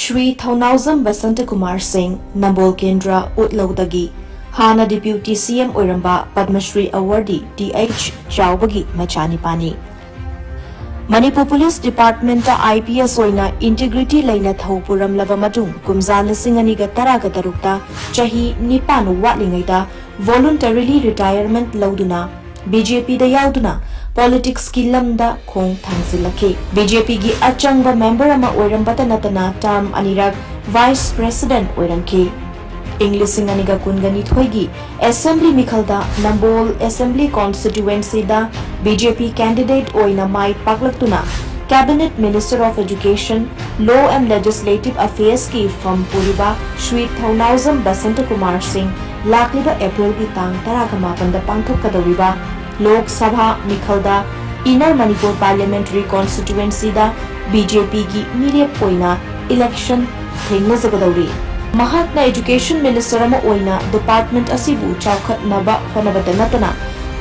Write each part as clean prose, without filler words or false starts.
𝗔𝗘𝗏 नम्बोल केंद्र उटलौदगी हाना डिप्यूटी सीएम ओइरंबा पद्मश्री अवार्डी 𝗕𝗟𝗟𝗑 मचानिपानी मणिपुर पुलिस डिपार्टमेंट IPS ओइना इंटीग्रिटी लेना थौ पुरमलबा मटुंग कुमजा 2013 चही 9 वाटलिङैदा वॉलंटरीली रिटायरमेंट लौदुना BJP दा याउदुना पॉलिटिक्स की लमदा खोंग थांगसिलखे BJP की अचंग मेंबर अमा ओइरंबता नतना टर्म अनिरक वाइस प्रेसिडेंट ओइरंखे इंग्लिशिंग अनिगा कुनगनी थोइगी असेंबली मिखलदा नंबोल असेंबली कॉन्स्टिट्यूएंसी दा BJP कैंडिडेट ओइना माइ पाकलक्तुना cabinet minister of education law and legislative affairs की फॉर्म पुरिबा श्री 𝗏𝗏𝗏 लाक्लिबा अप्रैल की तांग 19 पांथोकदौरिबा लोक सभा मिखलदा इनर मणिपुर पार्लियामेंट्री कॉन्स्टिट्यूएंसी दा BJP की मिरेप ओइना इलेक्शन थेंगनजगदौरी महात्मा एजुकेशन मिनिस्टर अमा ओइना डिपार्टमेंट असिबु चाउखतनबा होनबदा नतना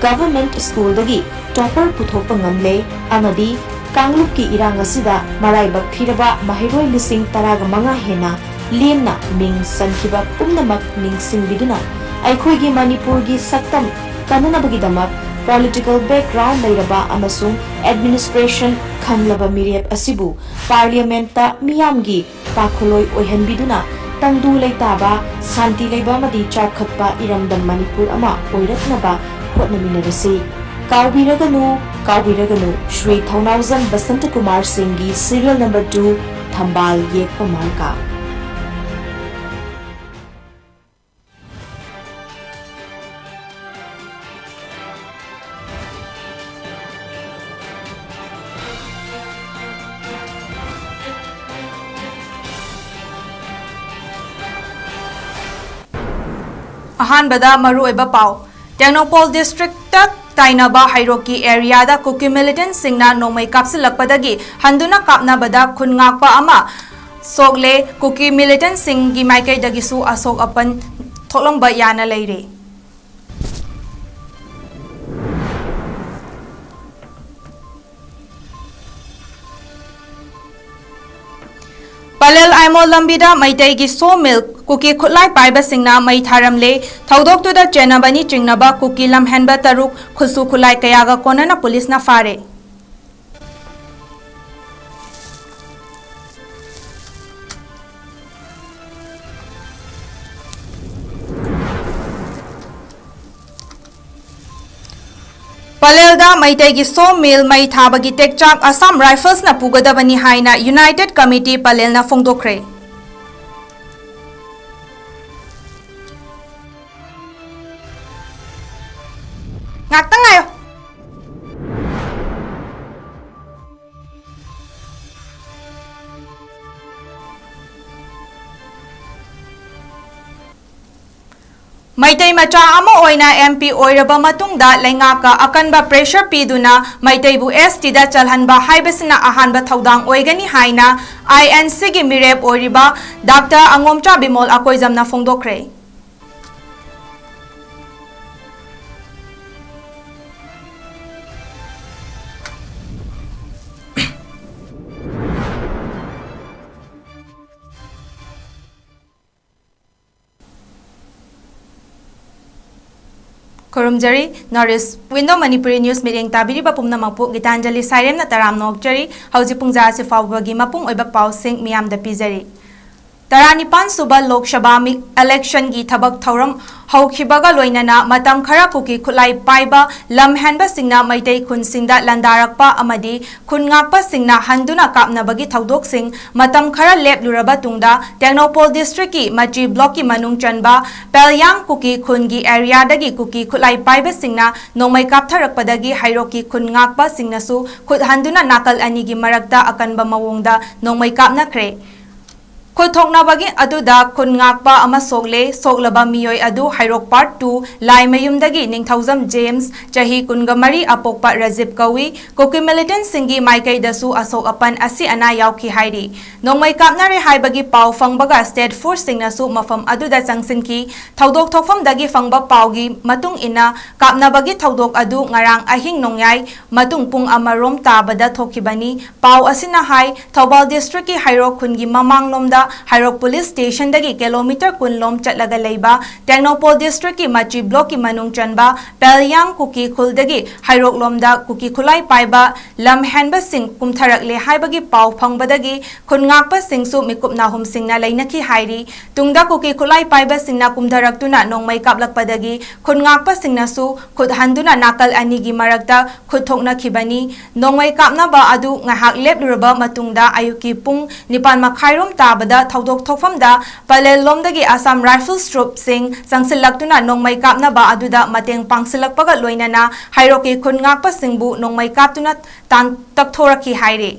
government school दगी topper पुथोकपा ngamle amadi कांगलुप की इरांग असिदा मराइबक थिरबा महिरोय 15 हेना लेमना मिंग संखिबा पुमनमक निंगसिंगबिदुना अखोइगी मणिपुर की सक्तम कननबगिदमक पॉलिटिकल बैकग्राउंड लेरबा अमसुंग एडमिनिस्ट्रेशन खंगलबा मिरेप असिबु पार्लियामेंट मियामगी पाखोलोय ओइहनबिदुना तंगदु लेताबा शांति लेबा मदि चाउखतपा इरमदम मणिपुर अमा ओइरत्नबा होटनमिनरसी काउबिरगनु श्री 𝗏𝗏𝗏 की सीरियल नंबर 2 थंबाल येकपा मार्का अहानबदा मरुओइबा पाव टेक्नोपोल डिस्ट्रिक्ट ताइनबा हाइरोकी एरिया दा कुकी मिलिटेंट सिंगना नोमै कापसिलकपदगी हंदुना कापनाबदा खुनगाकपा अमा सोगले कुकी मिलिटेंट सिंग की माइकैदगिसु असोक अपन थोलंबा याना लेरे पलेल आइमोल लंबीदा मैतै की सो मिल कुकी खुलाई पाइबा सिंगना मै थारमले थौदोक्तुदा चेनबनी चिंगनबा कुकी लमहेनबा तरुक खुसु खुलाई कयागा कोनना पुलिसना फारे पलेलदा मैतै की सो मिल मै थाबगी टेकचाक असम राइफल्स ना पुगदबनी हाइना यूनाइटेड कमिटी पलेल ना फोंदोखरे ngayo मैतै मचा अमा ओइना MP ओइरबा मतुंगदा लेंगाका अकनबा प्रेशर पीदुना मैतैबु ST दा चलहनबा हाइबसिना अहानबा थौदांग ओइगनी हाइना INC की मिरेप ओइरिबा डॉक्टर 𝗥𝗟𝗏𝗏 𝐿𝐴𝐻𝐵 फोंदोखरे खुरुमजरी नॉरिस विंडो मणिपुरी न्यूज मीडियम ताबिरिबा पुमनमकपु गीतांजलि साइरेमना तराम नोकचरी हौजि पुंजा से फावबगी मपुंग ओइबा पाउसिंग मियामदा पिजरी 19 सुबा लोकसभा इलेक्शन की थबक थौरम हौखिबगा लोइनना मतम खरा कुकी खुलाई पाइबा लमहेनबा सिंगना मैतै खुनसिंगदा लंदारकपा अमदि खुनगाकपा सिंगना हंदुना कापनबगी थौदोकसिंग मतम खरा लेपलुरबा तुंगदा टेक्नोपोल डिस्ट्रिक्ट की मची ब्लॉक की मनुंग चनबा पेलयांग कुकी खुनगी एरियादगी कुकी खुलाई पाइबा सिंगना नोमै कापथरकपदगी हाइरोकी खुनगाकपा सिंगनासु खुद हंदुना नाकल अनिगी मरकता अकनबा मवोंगदा नोमै कापनखरे खुथोंगनाबगी अदुदा खुनगाकपा अमा सोगले सोगलबा मियोय अदु हाइरोक पार्ट 2 लाइमयुमदगी निंगथौजम जेम्स चही 19 अपोकपा 𝗔𝗧𝗏𝗏 कुकी मिलिटेंट सिंगी माइकैदसु असोक अपन असि अना यावखि हाइरि नोंमै कापनारे हाइबगी पाव फंगबगा स्टेट फोर्स सिंगनासु मफम अदुदा चंगसिनकी थौदोक थोफमदगी फंगबा पावगी मतुंग इना कापनाबगी थौदोक अदु ngarang ahing nongyai matung pung amarom tabada thokibani पाव असिना हाइ थौबाल डिस्ट्रिक्ट की हाइरोक खुनगी ममांगलोमदा Hairok Police Station dagi kilometer kunlom chatlaga leiba Technopole District ki Machi Block ki manung chanba Pelyang Kuki Khuldagi Hairok lomda Kuki Khulai paiba lam henba sing kumtharak le haibagi pau phangbadagi khungakpa singsu mikupna hum singna leinaki hairi tungda Kuki Khulai paiba singna kumtharaktuna nongmai kaplakpadagi khungakpa singna su khudhanduna nakal anigi marakta khudthokna khibani nongmai kapna ba adu ngahak lepluraba matungda ayuki pung nipan makhairom tabada thaudok thokfamda palel lomdagi Assam Rifles Troop sing sangsilaktuna nongmai kapna ba aduda mateng pangsilakpaga loinana hairoki khungakpa singbu nongmai kaptuna tan takthoraki haire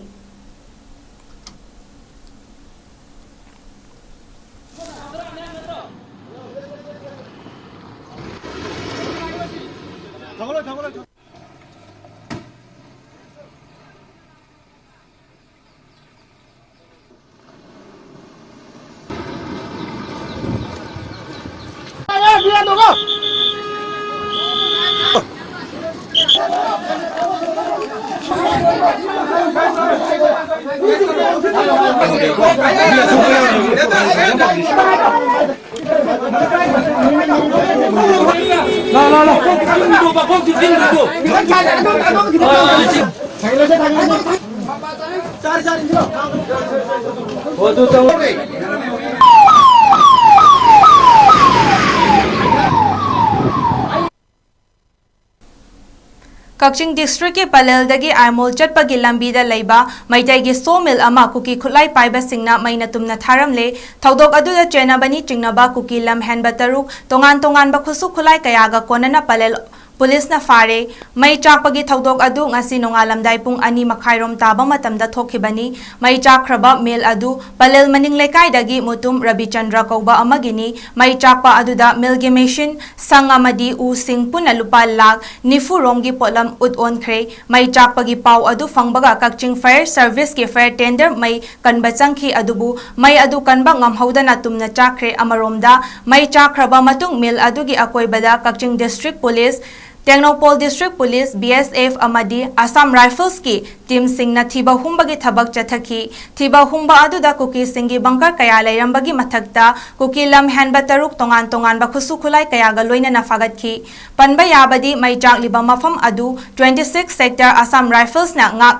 Kakching ꯗꯤꯁꯇ꯭ꯔꯤꯛꯀꯤ ꯄꯂꯦꯜꯗꯒꯤ ꯑꯥꯏꯃꯣꯜ ꯆꯠꯄꯒꯤ ꯂꯝꯕꯤꯗ ꯂꯩꯕ ꯃꯩꯇꯩꯒꯤ ꯁꯣꯃꯤꯜ ꯑꯃ cookie ꯈꯨꯠꯂꯥꯏ ꯄꯥꯏꯕꯁꯤꯡꯅ ꯃꯩꯅ ꯇꯨꯝꯅ ꯊꯥꯔꯝꯂꯦ ꯊꯧꯗꯣꯛ ꯑꯗꯨꯗ ꯆꯦꯟꯅꯕꯅꯤ ꯆꯤꯡꯅꯕ ꯀꯨꯀꯤ ꯂꯝꯍꯦꯟꯕ 6 ꯇꯣꯉꯥꯟ ꯇꯣꯉꯥꯟꯕ ꯈꯨꯠꯁꯨ ꯈꯨꯠꯂꯥꯏ ꯀꯌꯥꯒ ꯀꯣꯟꯅꯅ Pallel Pulisna fare mai chakpagi thaudok adu ngasi nongalamdai pung 2 makhairom taba matamda thokhibani mai chakraba mel adu palel maning lekai dagi mutum Rabichandra kauba amagini mai chakpa aduda milgamation sangamadi u sing puna lupa lak nifu romgi polam ut on khre mai chakpagi pau adu fangbaga Kakching Fire Service ki fire tender mai kanba changki adubu mai adu kanba ngamhaudana tumna chakre amaromda mai chakraba matung mel adugi akoibada Kakching District Police Technopole District Police BSF amadi Assam Rifles ki team singna thiba humbagi thabak chathaki thiba humba aduda kuki singi bunker kaya lairambagi mathakta kuki lam hanba 6 tongan tongan ba khusu khulai kaya ga loina na fagatki panba yabadi mai jak liba mafam adu 26 sector Assam Rifles na ngak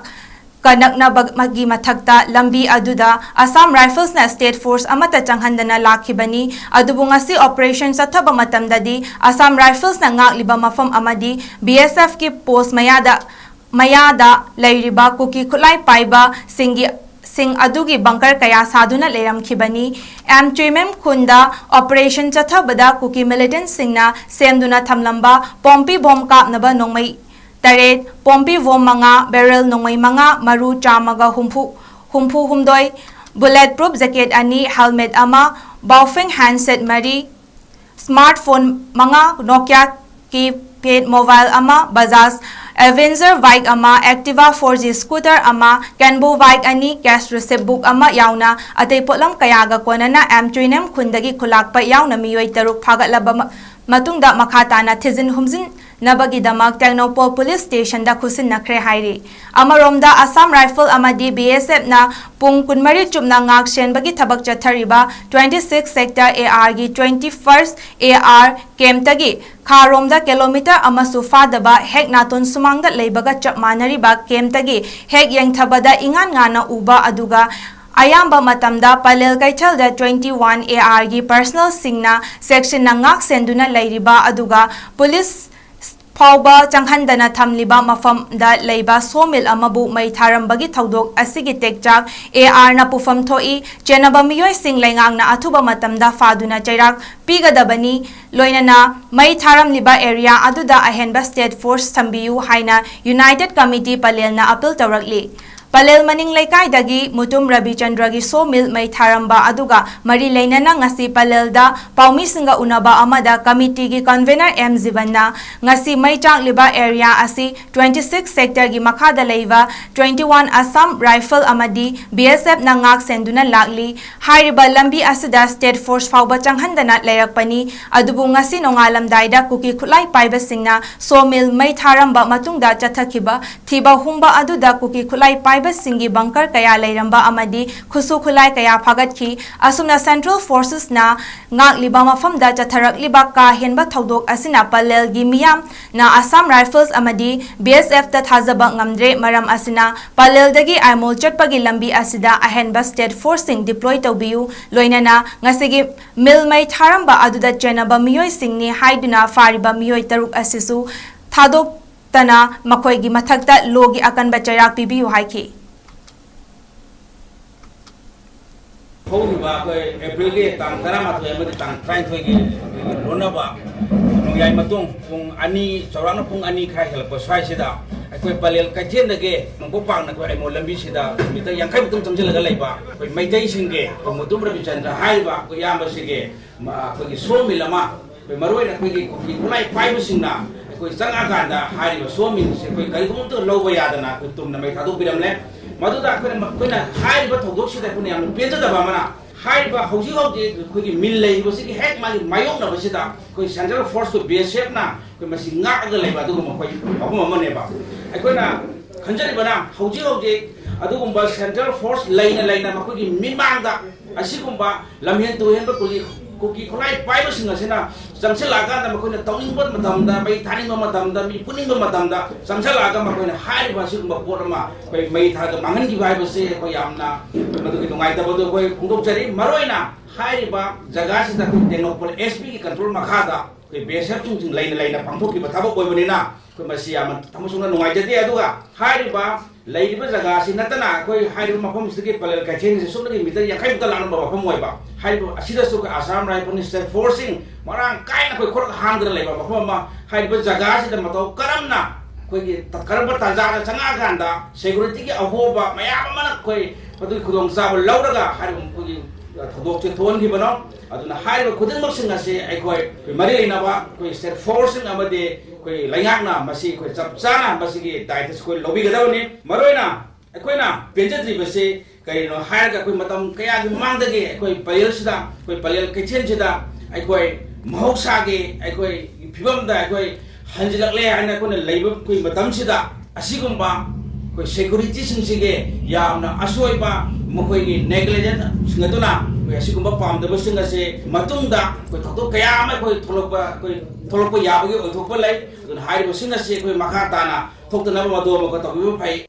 Kanakna magi mathakta lambi aduda Assam Rifles na State Force amata changhandana lakhibani adubu ngasi operation sathaba matamdadi Assam Rifles na ngak liba mafam amadi BSF ki post mayada lairiba kuki khulai paiba sing adugi bunker kaya saduna leram khibani 𝗏𝗟𝗏 khunda operation chathabada kuki militant singna semduna thamlamba pompi bomb kapnaba nongmai Taret, pompi vom manga, barrel nongmai manga, maru chamaga humpu humdoi, bulletproof jacket ani, helmet ama, baufeng handset mari, smartphone manga, Nokia keypad mobile ama, Bajaj Avenger bike ama, Activa 4G scooter ama, Canbo bike ani, cash receipt book ama yauna, atay potlam kayaga konana 𝗏𝗟𝗏 khundagi khulakpa yauna miyoi 3 phagatlaba matungda makhatana thizin humzin Nabagi damak Technopole Police Station da khusin nakre hairi. Amaromda Assam Rifle amadi BSF na pung kunmari chupna ngak shen bagi thabak chathariba 26 sector AR gi 21st AR kemtagi kharomda kilometer amasu fadaba hek naton sumangda leibaga chap manariba kemtagi hek yengthabada ingan ngana uba aduga Ayamba matamda palel kaithalda 21 AR gi personal singna section na ngak senduna leiriba aduga police Pauba changhandana thamliba mafam da leiba somil amabu mai tharambagi thaudok asigi tekchak AR na pufam thoi chenaba miyoi sing lengang na athuba matamda faduna chairak pigadabani loinana mai tharamliba area aduda ahenba state force thambiu haina United Committee palelna appeal tawrakli Palel maning lekai dagi mutum Rabichandra gi somil mai tharamba aduga mari leinana ngasi palelda paumi singa unaba amada committee gi convener M Zivanna ngasi mai chakliba area asi 26 sector gi makhada leiva 21 Assam Rifle amadi BSF na ngak senduna lakli hairiba lambi asida state force fauba changhandana leirakpani adubu ngasi nongalam daida kuki khulai paiba singna somil mai tharamba matungda chathakiba thiba humba aduda kuki khulai paiba हाइबसिंगी bunker कया लेरंबा अमदी खुसु खुलाई कया फागतखी असुमना central forces ना ngakliba mafamda chatharakliba ka henba thodok asina palelgi miyam na Assam Rifles amadi BSF ta thajaba ngamdre maram asina paleldagi aimol chatpagi lambi asida ahenba state forcing deploy tawbiu loinana ngasigi milmai tharamba aduda chenaba miyoi singni haiduna fariba miyoi taruk asisu thadok tana makoigi mathakta logi akanba chayak pibiu haiki Houba April ke tang tarama tu yang tang try tu ke lona ba nungyai matung pung ani seorang pung ani kai help pasai sida aku palel kajian lagi mengupang nak aku lembi sida kita yang kai betul sambil lagi ba aku mai dai singge mutum berbicara hai ba aku yang bersige aku suami lama maroi nak aku kulai pai bersingna aku sangat ganda hari suami aku kai kamu tu lau bayadana aku tu namai thadu biram le Maduda kuna hai ba thodok sida kuna yam penja da ba mana hai ba hoji hoji koi mil lei bo sigi hek ma mayong na ba sida koi central force ko BSF na koi masi nga ga lei ba du ma koi abu ma ne ba ai koi na khanjari bana hoji hoji adu gum ba central force leina ma koi min mang da asi gum ba lamhen tu hen ba koi kuki khulai pai ba singa sina samsela ga da ma koi na tawning bot ma dam da bai thani ma dam da mi puning ma dam da samsela ga ma koi na hai ba si gum ba por ma koi mai tha ga mangan gi bai ba se koi yamna ma du ki ngai da ba du koi kungdok jari maroi na hai ba jaga si da koi tenopol SP ki control ma kha da koi BSF chung leina pangthok ki ba thabo koi bani na koi ma si am tamusuna ngai jati adu ga hai ba Lady Bazaga, Sinatana, High Mapam Sticky Palel Kachin, so many meter, Yakai Talan of Pamoiba, High Asida Assam Rifle instead forcing Marang kind of a hundred labor, Mahoma, High Bazagas, the Mato Karamna, Karaba Tazaga, Sanaganda, Security of Hoba, Mayamana, but we could on Sabo Lauraga, High Doctor Ton Hibano, I don't know how couldn't look in a say, I quite Marinava, instead forcing Amade. Koi layakna masi koi sapsana masi ki taitas koi lobby gadawni maroina koi na penjatri base kai no hire ka koi matam kaya gi mangdage koi palel sida koi palel kitchen sida ai koi mahoksa ge ai koi phibam da koi hanjilakle ana koi leiba koi matam sida asigumba koi security singge yamna asoiba mokoi gi negligent singatuna koi asigumba pamdaba singa se matungda koi thokto kaya ma koi tholokpa yabagi oithokpa lai hai ba singa se koi makha tana thokta na ma do ma ko tabi phai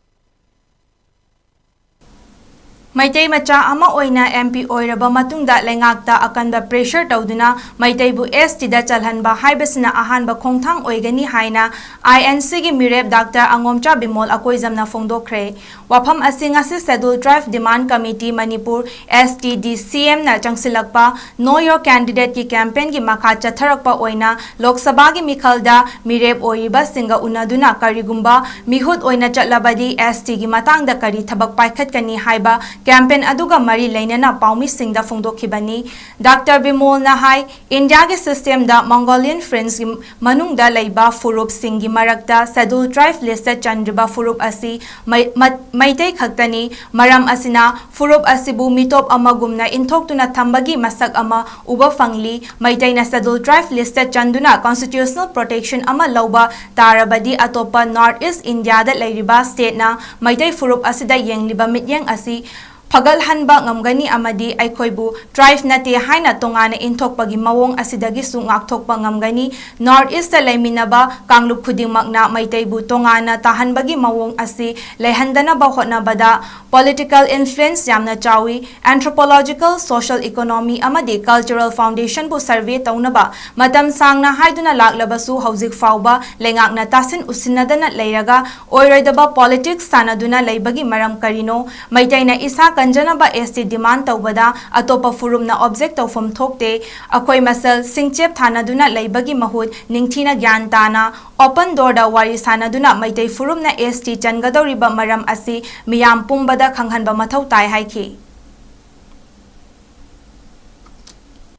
Maitai macha ama oina MP oiraba matungda lengakta akanba pressure tawduna maitai bu ST da chalhanba haibasina ahanba khongthang oigani haina INC gi mirep Dr. 𝗥𝗚𝗟𝗞𝗜 akoizamna phongdokhre wafam asinga se schedule drive demand committee Manipur STDCM na changsilakpa know your candidate ki campaign gi makha chatharakpa oina Lok Sabha gi mikhalda mirep oiba singa unaduna karigumba mihut oina chatlabadi ST gi matangda kari thabak paikhat kani haiba campaign aduga mari leinana paumi singda phongdokhibani Dr. 𝗞𝗜 na hai India ge system da Mongolian friends gi manungda leiba furup singi marakta schedule drive listed chandriba furup asi maitai khaktani maram asina furup asibu mitop amagumna inthoktuna thambagi masak ama uba fangli maitai na schedule drive listed chanduna constitutional protection ama lauba tarabadi atopa North East India da leiriba state na maitai furup asida yengliba mityang asi Pagal hanba ngamgani amadi aikhoibu drive nate haina tongana inthokpagi mawong asidagi su ngakthokpa ngamgani North East ta leiminaba kanglup khudingmakna maitaibu tongana tahanbagi mawong asi leihandana ba hotnabada political influence yamna chawi anthropological social economy amadi cultural foundation bu survey taunaba matam sangna haiduna laklabasu hauzik fauba lengakna tasin usinadana leiraga oiroidaba politics sanaduna leibagi maram karino maitaina isa kanjanaba ST demand tawbada atopa furumna object tawfam thokte akoi masal singchep thanaduna leibagi mahut ningthina gyan tana open door da wari sanaduna maitai furumna ST changadoriba maram asi miyam pumbada khanghanba mathau tai haiki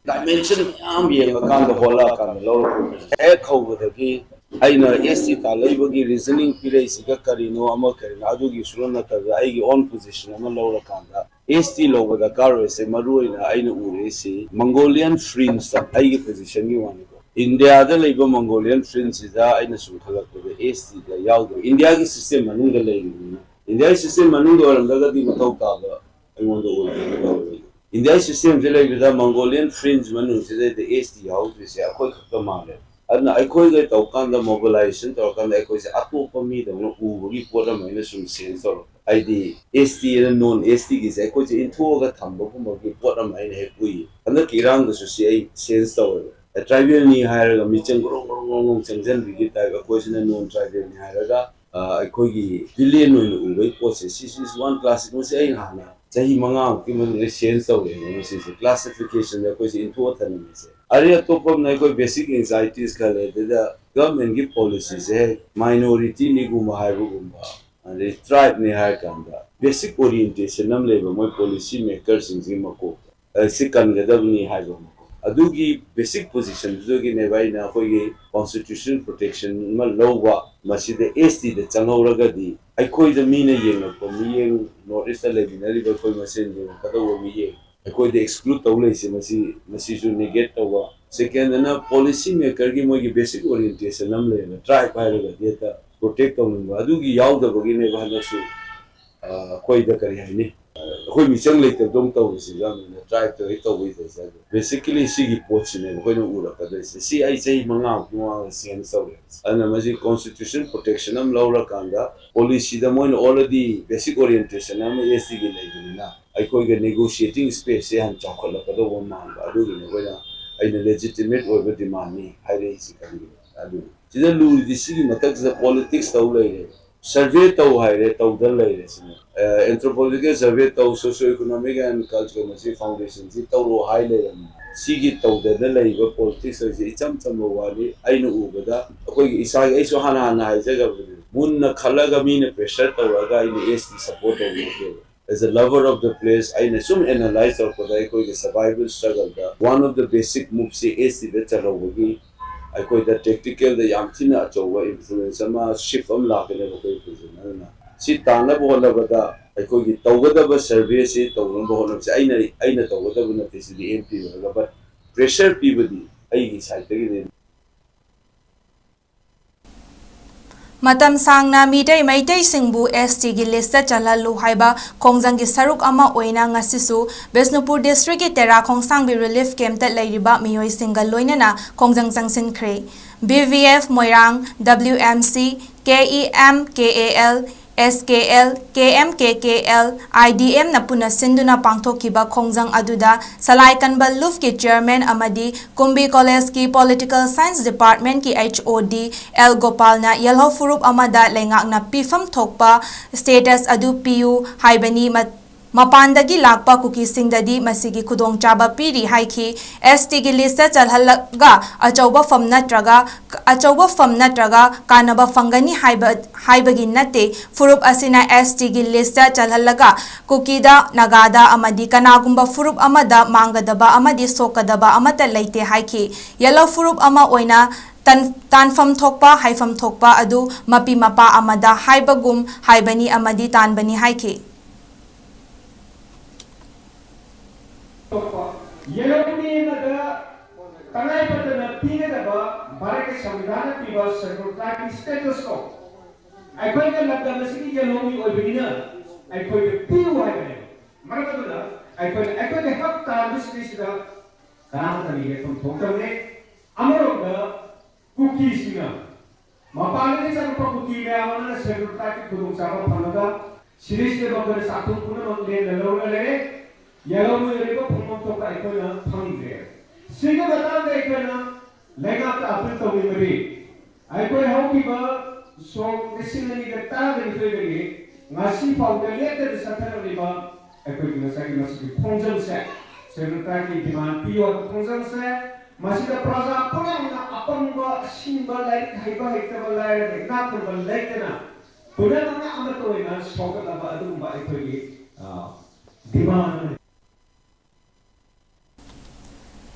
dimension am yenga kan da hola kan lo e khawbadagi aina ST ta leibagi reasoning pire siga karino ama karina adugi surana ta aigi on position ama lo kan da ST lo da karo se maruina aina ure se Mongolian friends ta aigi position gi wani India da leiba Mongolian friends da aina su thalak da ST da yaw India gi system manu da leini India system manung do ramdaga di matau taga aimondo oi India system je like the Mongolian fringe manung je the ST how to say akoi khakka male adna akoi ga taukan da mobilization taukan da akoi se atopa mi da no ubugi pora maina sum sense or ID ST and non ST gi se akoi je into ga thamba ko gi pora maina he pui andar kirang da su se sense tawar tribal ni hire ga mi chang rong changjan bi ta ga ko sina non tribal ni hire ga aikogi billion no ubai process is one classic mo say hana chahi manga ki man sense taw le mo se classification da ko se into ta ni se are to pom na ko basic anxieties ka le da government ki policies hai minority ni gu ma hai gu ma and tribe ni hai kan da basic orientation nam le mo policy makers in ma ko se kan ga da ni hai go adugi basic position adugi ne bai na ko ye constitutional protection ma law masida ST da changauraga di aikoi da mina yenga ko mi yeng notice la binari ba ko masen de kada wo mi yeng aikoi da exclude tawle se masi ju negate tawa second na policy maker gi mo gi basic orientation nam le na try pa ga data protect tawnu adugi yaw da bogi ne ba na su koi da kari hai koi mi chang le ta dong taw se ga na try to ito wi da sa basically sigi poch ne ko no ura ka da si ai sei manga ko sen saw ana maji constitution protection am laura kanda policy da moin already basic orientation am SC gi le na ai koi ga negotiating space han chakhala ka do won man ba adu ne ko na ai legitimate over demand ni hai re si ka ni adu sida lu di sigi matak za politics taw le survey taw hai re taw dal le anthropological survey taw socio-economic and cultural foundation si taw ro hai le sigi taw da le ba politics si cham wali ai no ubada koi isa ai so hana hai jaga mun na khalaga mi ne pressure taw ga ai ST support as a lover of the place I assume analyze or koi survival struggle da one of the basic moves ST da chalogi I koi the tactical the yamtina chowa influence ama shift am la kene koi na si tana bola bada I koi ki tawada ba survey se tawon bola se aina tawada ba na tisi di MP ba but pressure people di ai gi side gi Matam sangna midai maitai singbu ST gi list chalalu haiba khongjang gi saruk ama oina ngasisu Besnupur district ki tera khongsang bi relief camp ta lairiba miyoi single loinana khongjang changsin khre BVF Moirang WMC 𝗓𝗟𝗏𝐾𝐴𝐿 𝗓𝗏𝗏𝐿 𝗓𝗏𝗏𝐾𝐾𝐿 IDM na puna sinduna pangthokiba khongjang aduda salai kanbal luf ki chairman amadi Kumbi College ki political science department ki HOD 𝗕𝗟𝗏𝗚 na yellow furup amada lengak na pifam thokpa status adu PU haibani Mapandagi lakpa kuki singdadi masigi khudong chaba piri haiki ST gi list chalhalaga achauba fam natraga kanaba fangani haibagi nate furup asina ST gi list chalhalaga kukida nagada amadi kanagumba furup amada mangadaba amadi sokadaba amata leite haiki yellow furup ama oina tanfam thokpa haifam thokpa adu mapi mapa amada haibagum haibani amadi tanbani haiki Yellow ni ada tanai pada tiga ada barang samudana tiba serbukai status ko. Aku ini lagi masih yellow ni olehnya. Aku ini piu ada. Mana tu dah? Aku ini hak tahu sini sudah. Karena tadi kita thokam ni amor dah cookies ni. Mapalnya ni cara cookie ni awalnya serbukai kurung sama panaga. Sini sini bagai satu pun orang yellow ni. Yellow में रेको फंगों तो का eco ना फंग गए सिंगे बता दे eco ना लेगा तो अपने तो भी मरी इको हाउ की बा सो किसी ने निकल तार में निकल गई ngasih पाउडर लेते हैं सत्तर वाली बा इको की नशा की फंक्शन से सेवंता की डिमांड पियो फंक्शन से masih ada praza pulang na अपन बा सिंबा लाइक हाइबा हाइबा लाइक ना कर बा लाइक ना पुरा ना अमर तो है ना शौक लगा अदुम बा इको की demand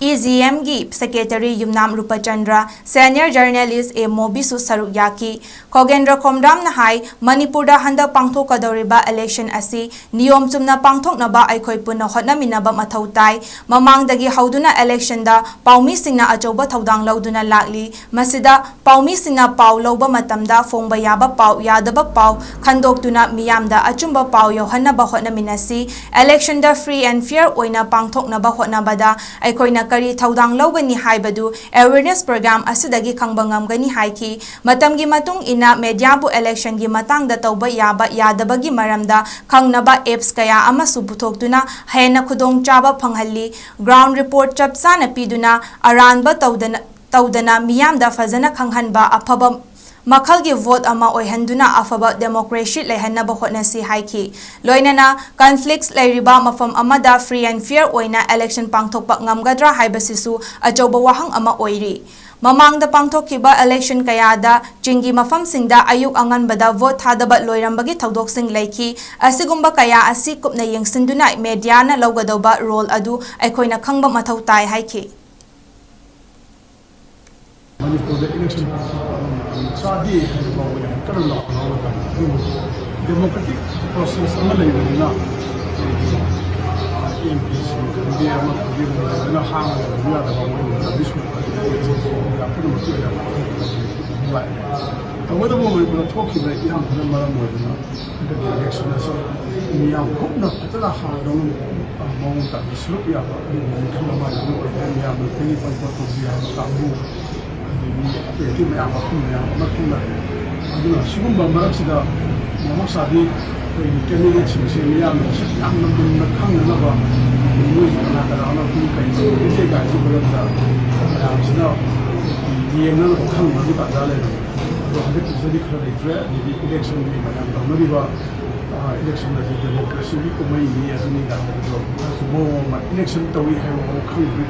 EZM-gi Secretary Yumnam Rupachandra, Senior Journalist A. Mobisu Saruk Yaki, 𝗥𝗘𝗟𝗏 Nahai, Manipurda Handa Pangthok Kadoriba Election Asi, Niyom Chumna Pangthok Naba Aikhoi Punna Hotnaminaba Mathau Tai, Mamangdagi Hauduna Election da, Paumi Singna Achoba Thaudang Lauduna Lakli, Masida, Paumi Singna Pau Loba Matamda, Fongba Yaba Pau, Yadaba Pau, Khandoktuna Miyamda, Achumba Pau Yohanaba Hotnaminasi, Election da Free and Fair Oina Pangthok Naba Hotnabada, Aikoina Kari Thaudang Logani Haibadu, Awareness Program Asidagi Kangbangam Gani Haiki, Matamgi Matung Ina Mediabu Election Gi Matang da Tauba Yaba Yadabagi Maramda, Kangnaba Apes Kaya Amasu Putoktuna, Hena Kudong Chaba Panghalli, Ground Report Chapsana Piduna, Aranba Taudana Miyamda Fazana Kanghanba Apaba Makalgi vote ama oihanduna afaba democracy lehanna bahotnasi haiki loinana conflicts leiriba mafam amada free and fair oina election pangthokpa ngamgadra haibasisu ajoba wahang ama oiri mamangda pangthokiba election kayada jingi mafam singda ayuk anganbada vote thadaba loirambagi thaudok sing leiki asigumba kaya asi kupna yengsinduna media na lawgadoba role adu aikoina khangba mathau tai haiki democratic process amalaibanina MPs India na hang ya da bawo bisu ya kudu mutu ya ba awada mo mai talking like ya na mara mo da election so ni ya ko na patala ha dong mo ta bisu ya ba ni kama ma ni ya mo ni pa to ya ta mu ni mai ama ku ya ma ku na aduna sigumba marapsida Masabi, we can get some Syrian, young number of Kanganaba, music and other things. They got to go to the end of Kangan, but the election in Mariba election that the democracy may as an election that we have all country.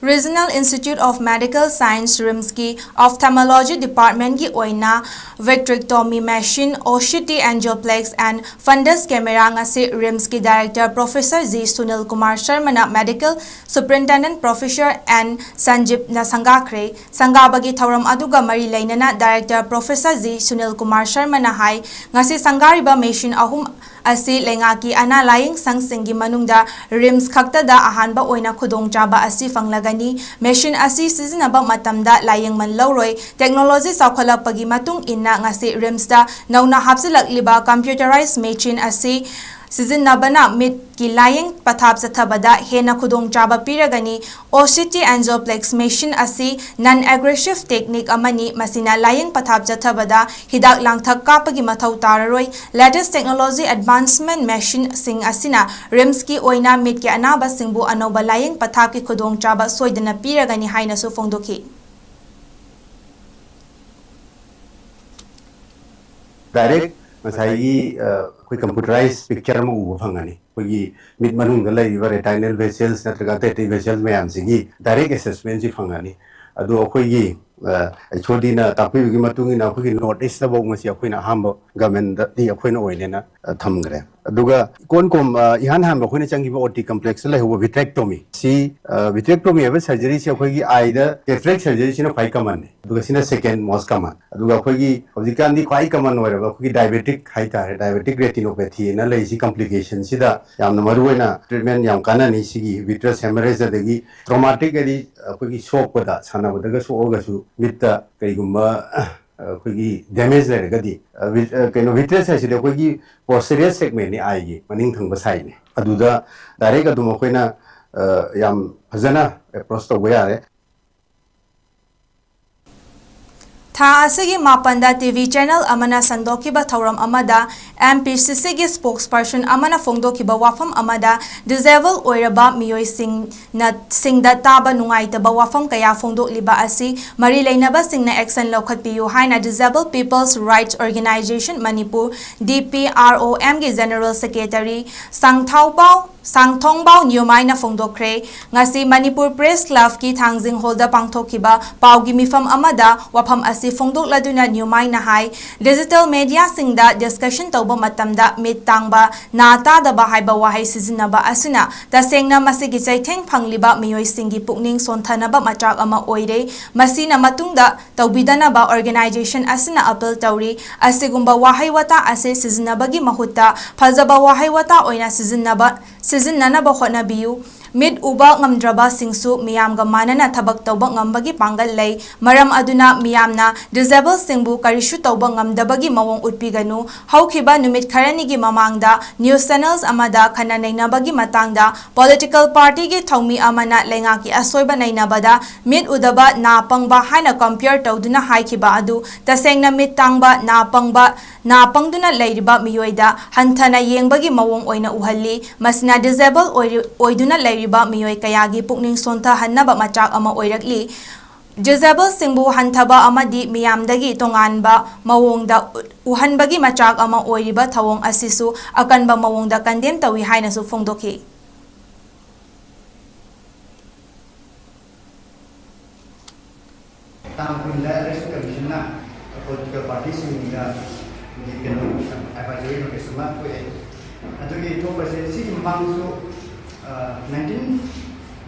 Regional Institute of Medical Science Rimski Ophthalmology Department ki oina vitrectomy machine OCT angioplex and fundus camera ngasi Rimski Director Professor 𝗔𝗤𝗏 Medical Superintendent Professor and Sanjib na Sangakre Sangabagi Thauram aduga mari lainana Director Professor 𝗔𝗤𝗏 hai ngasi sangariba machine ahum asi lengaki ana laying sangsingi manungda rims khakta da ahanba oina khudong chaba asi fanglagani machine asi sizinaba matamda laying man loroi technology saukhalapagi matung inna ngasi rims da nauna hapsilak liba computerized machine asi sizinabana mid ki laying pathap sathabada hena khudong chaba piragani OCT angioplex machine asi non aggressive technique amani masina laying pathap sathabada hidak langthak kapagi mathau tararoi latest technology advancement machine sing asina rims ki oina mid ki anaba singbu anoba laying pathap ki khudong chaba soidana piragani haina su fongdoki direct masai koi computerized picture ma uba phangani koi mid manung da lai retinal vessels natraga teti vessels mayam sigi direct assessment ji phangani adu koi gi chodi na tapi gi matungi na koi notice na bong masi koi na ham government da di koi na oine na thamgre aduga kon ihan ham koi na changi OT complex lai huwa vitrectomy si vitrectomy aba surgery si koi gi eye da cataract surgery sina khai kaman aduga sina second most common aduga koi gi hojikan di khai kaman oira koi diabetic hai ta diabetic retinopathy na lai si complication sida yamna maru na treatment yam kana ni sigi vitreous hemorrhage dagi traumatic adi koi gi shock pada sana badaga so oga su mitta kai gumba koi gi damage le gadi kaino vitreous hai sida koi gi posterior segment ni eye gi maning thang basai ni aduda direct adu koi na yam phajana approach to goya Tha asigi mapanda TV channel amana sandokiba thauram amada MPCC gi spokesperson amana fongdokiba wafam amada disabled oiraba miyoi singda taba nungaitaba wafam kaya fongdokliba asi mari leinaba singna action lokhatpiyu haina Disabled People's Rights Organization Manipur DPROM gi General Secretary Sangthaupao Sangthongbao Nyumaina Fongdokre ngasi Manipur Press Club ki Thangjing Hall da pangthokiba paugi mifam amada wafam asi fongdokladuna Nyumaina hai digital media singda discussion tauba matamda mit tangba na tadaba haiba wahai sizinaba asina tasengna masigi chaitheng phangliba miyoi singi pukning sonthanaba machak ama oire masina matungda taubidanaba organization asina appeal tauri asigumba wahai wata ase sizinabagi mahutta phajaba wahai wata oina sizinnanaba hotnabiyu mid uba ngamdraba singsu miyamga manana thabak tauba ngambagi pangal lei maram aduna miyamna disabled singbu karishu tauba ngamdabagi mawong utpiganu haukhiba numit kharanigi mamangda news channels amada khana nainabagi matangda political party gi thaumi amana lenga ki asoiba nainabada mid udaba na pangba haina compare tauduna haikhiba adu tasengna mid tangba na pangduna leiriba miyoida hanthana yengbagi mawong oina uhalli masna disabled oiduna riba miyoi kayagi pukning sonta hannaba machak ama oirakli disabled singbu hanthaba amadi miyamdagi tonganba mawongda uhanbagi machak ama oiriba thawong asisu akanba mawongda condemn tawi haina su fongdokhi tangkunda election commission na political parties singa dikeno advisory notice ma ko adugi to percent si mangsu 1995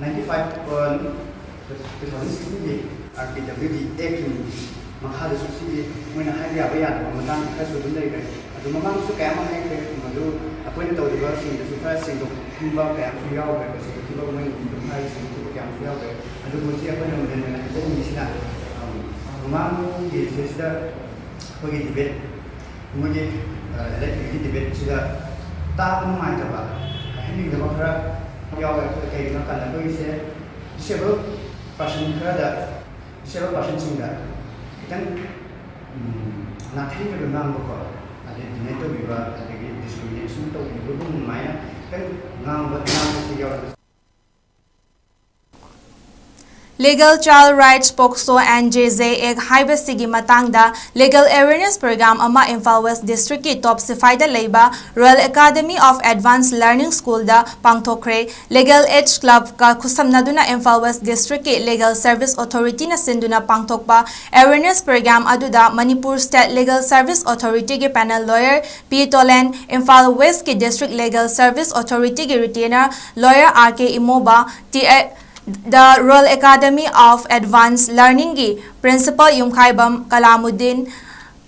2016 RPWD Act makada susi mena haya bayan matang kasu dundai kai adu mamang su kaya ma hai kai madu apoi ne tawdi ba sing su fa sing do himba kaya su yau kai su ki ba mai dum hai sing su kaya su yau kai adu musi apa ne mena ne ko ni sina mamang ge sesa ko ge debate muge electric debate sida ta ko mai ta ba hai ni da ba yau kai na kan ko ise disabled person kada disabled person singa kan na thai ko nang ko ade dineto biba ade discrimination to biba bum maya kan ngang ba nang si yau Legal Child Rights Pokso and 𝗔𝗧𝗧𝗔𝗡 sigi matangda legal awareness program ama Imphal West District ki top sifaida leiba Royal Academy of Advanced Learning School da pangthokre Legal Age Club ka khusamnaduna Imphal West District ki Legal Service Authority na sinduna pangthokpa awareness program aduda Manipur State Legal Service Authority ki panel lawyer 𝗞𝗘𝗟𝗟 Imphal West ki District Legal Service Authority ki retainer lawyer 𝗥𝗘𝗦𝗓𝗏 The Royal Academy of Advanced Learning ki Principal 𝗙𝗏𝗏𝗏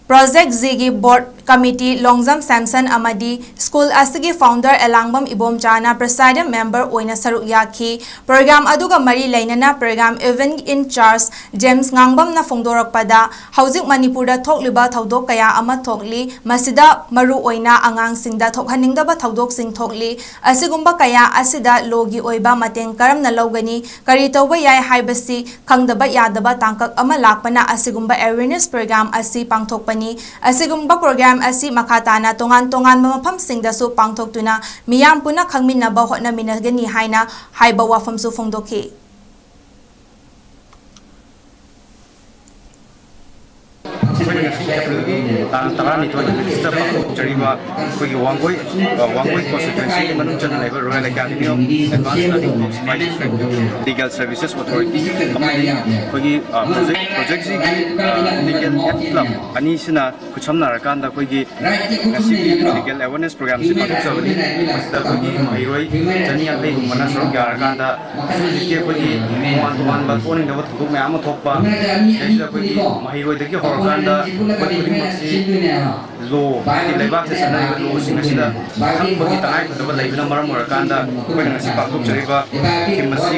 Project Zigi Board Committee Longjam Samson Amadi School Asigi Founder Elangbam Ibomchana Presiding Member Oina Saruk Yakhi Program Aduga Mari Lainana Program Event in Charge James Ngangbam na Fongdorakpada Hauzik Manipurda Thokliba Thaudok Kaya ama Thokli Masida Maru Oina Angang Singda Thokhaningdaba Thaudok Sing Thokli Asigumba Kaya Asida Logi Oiba Mateng Karam na Lawgani Kari Tawba Yai Haibasi Khangdaba Yadaba Tangkak ama Lakpana Asigumba Awareness Program Asi Pangthokpani Asigumba Program asi makatana tongan-tongan mamapam singdasu pangthoktuna miyam puna khangminnaba hotnaminagani haina haiba wafamsu fongdokhi Tarani to the Chariba, Wangoi constituency, Royal Academy of Advanced Learning Legal Services Authority, Project Legal Club, Anisina, Kuchamna Rakanda, Legal Awareness Program, Mairoi, Janiali, Manasroga, Rakanda, one balcony, the Yamatopa, Mairoi, the Horganda. Law, the Labak is another law, Singasida, Hamburg, the Labina Marmorakanda, when I see Paku Chariba, Kimasi,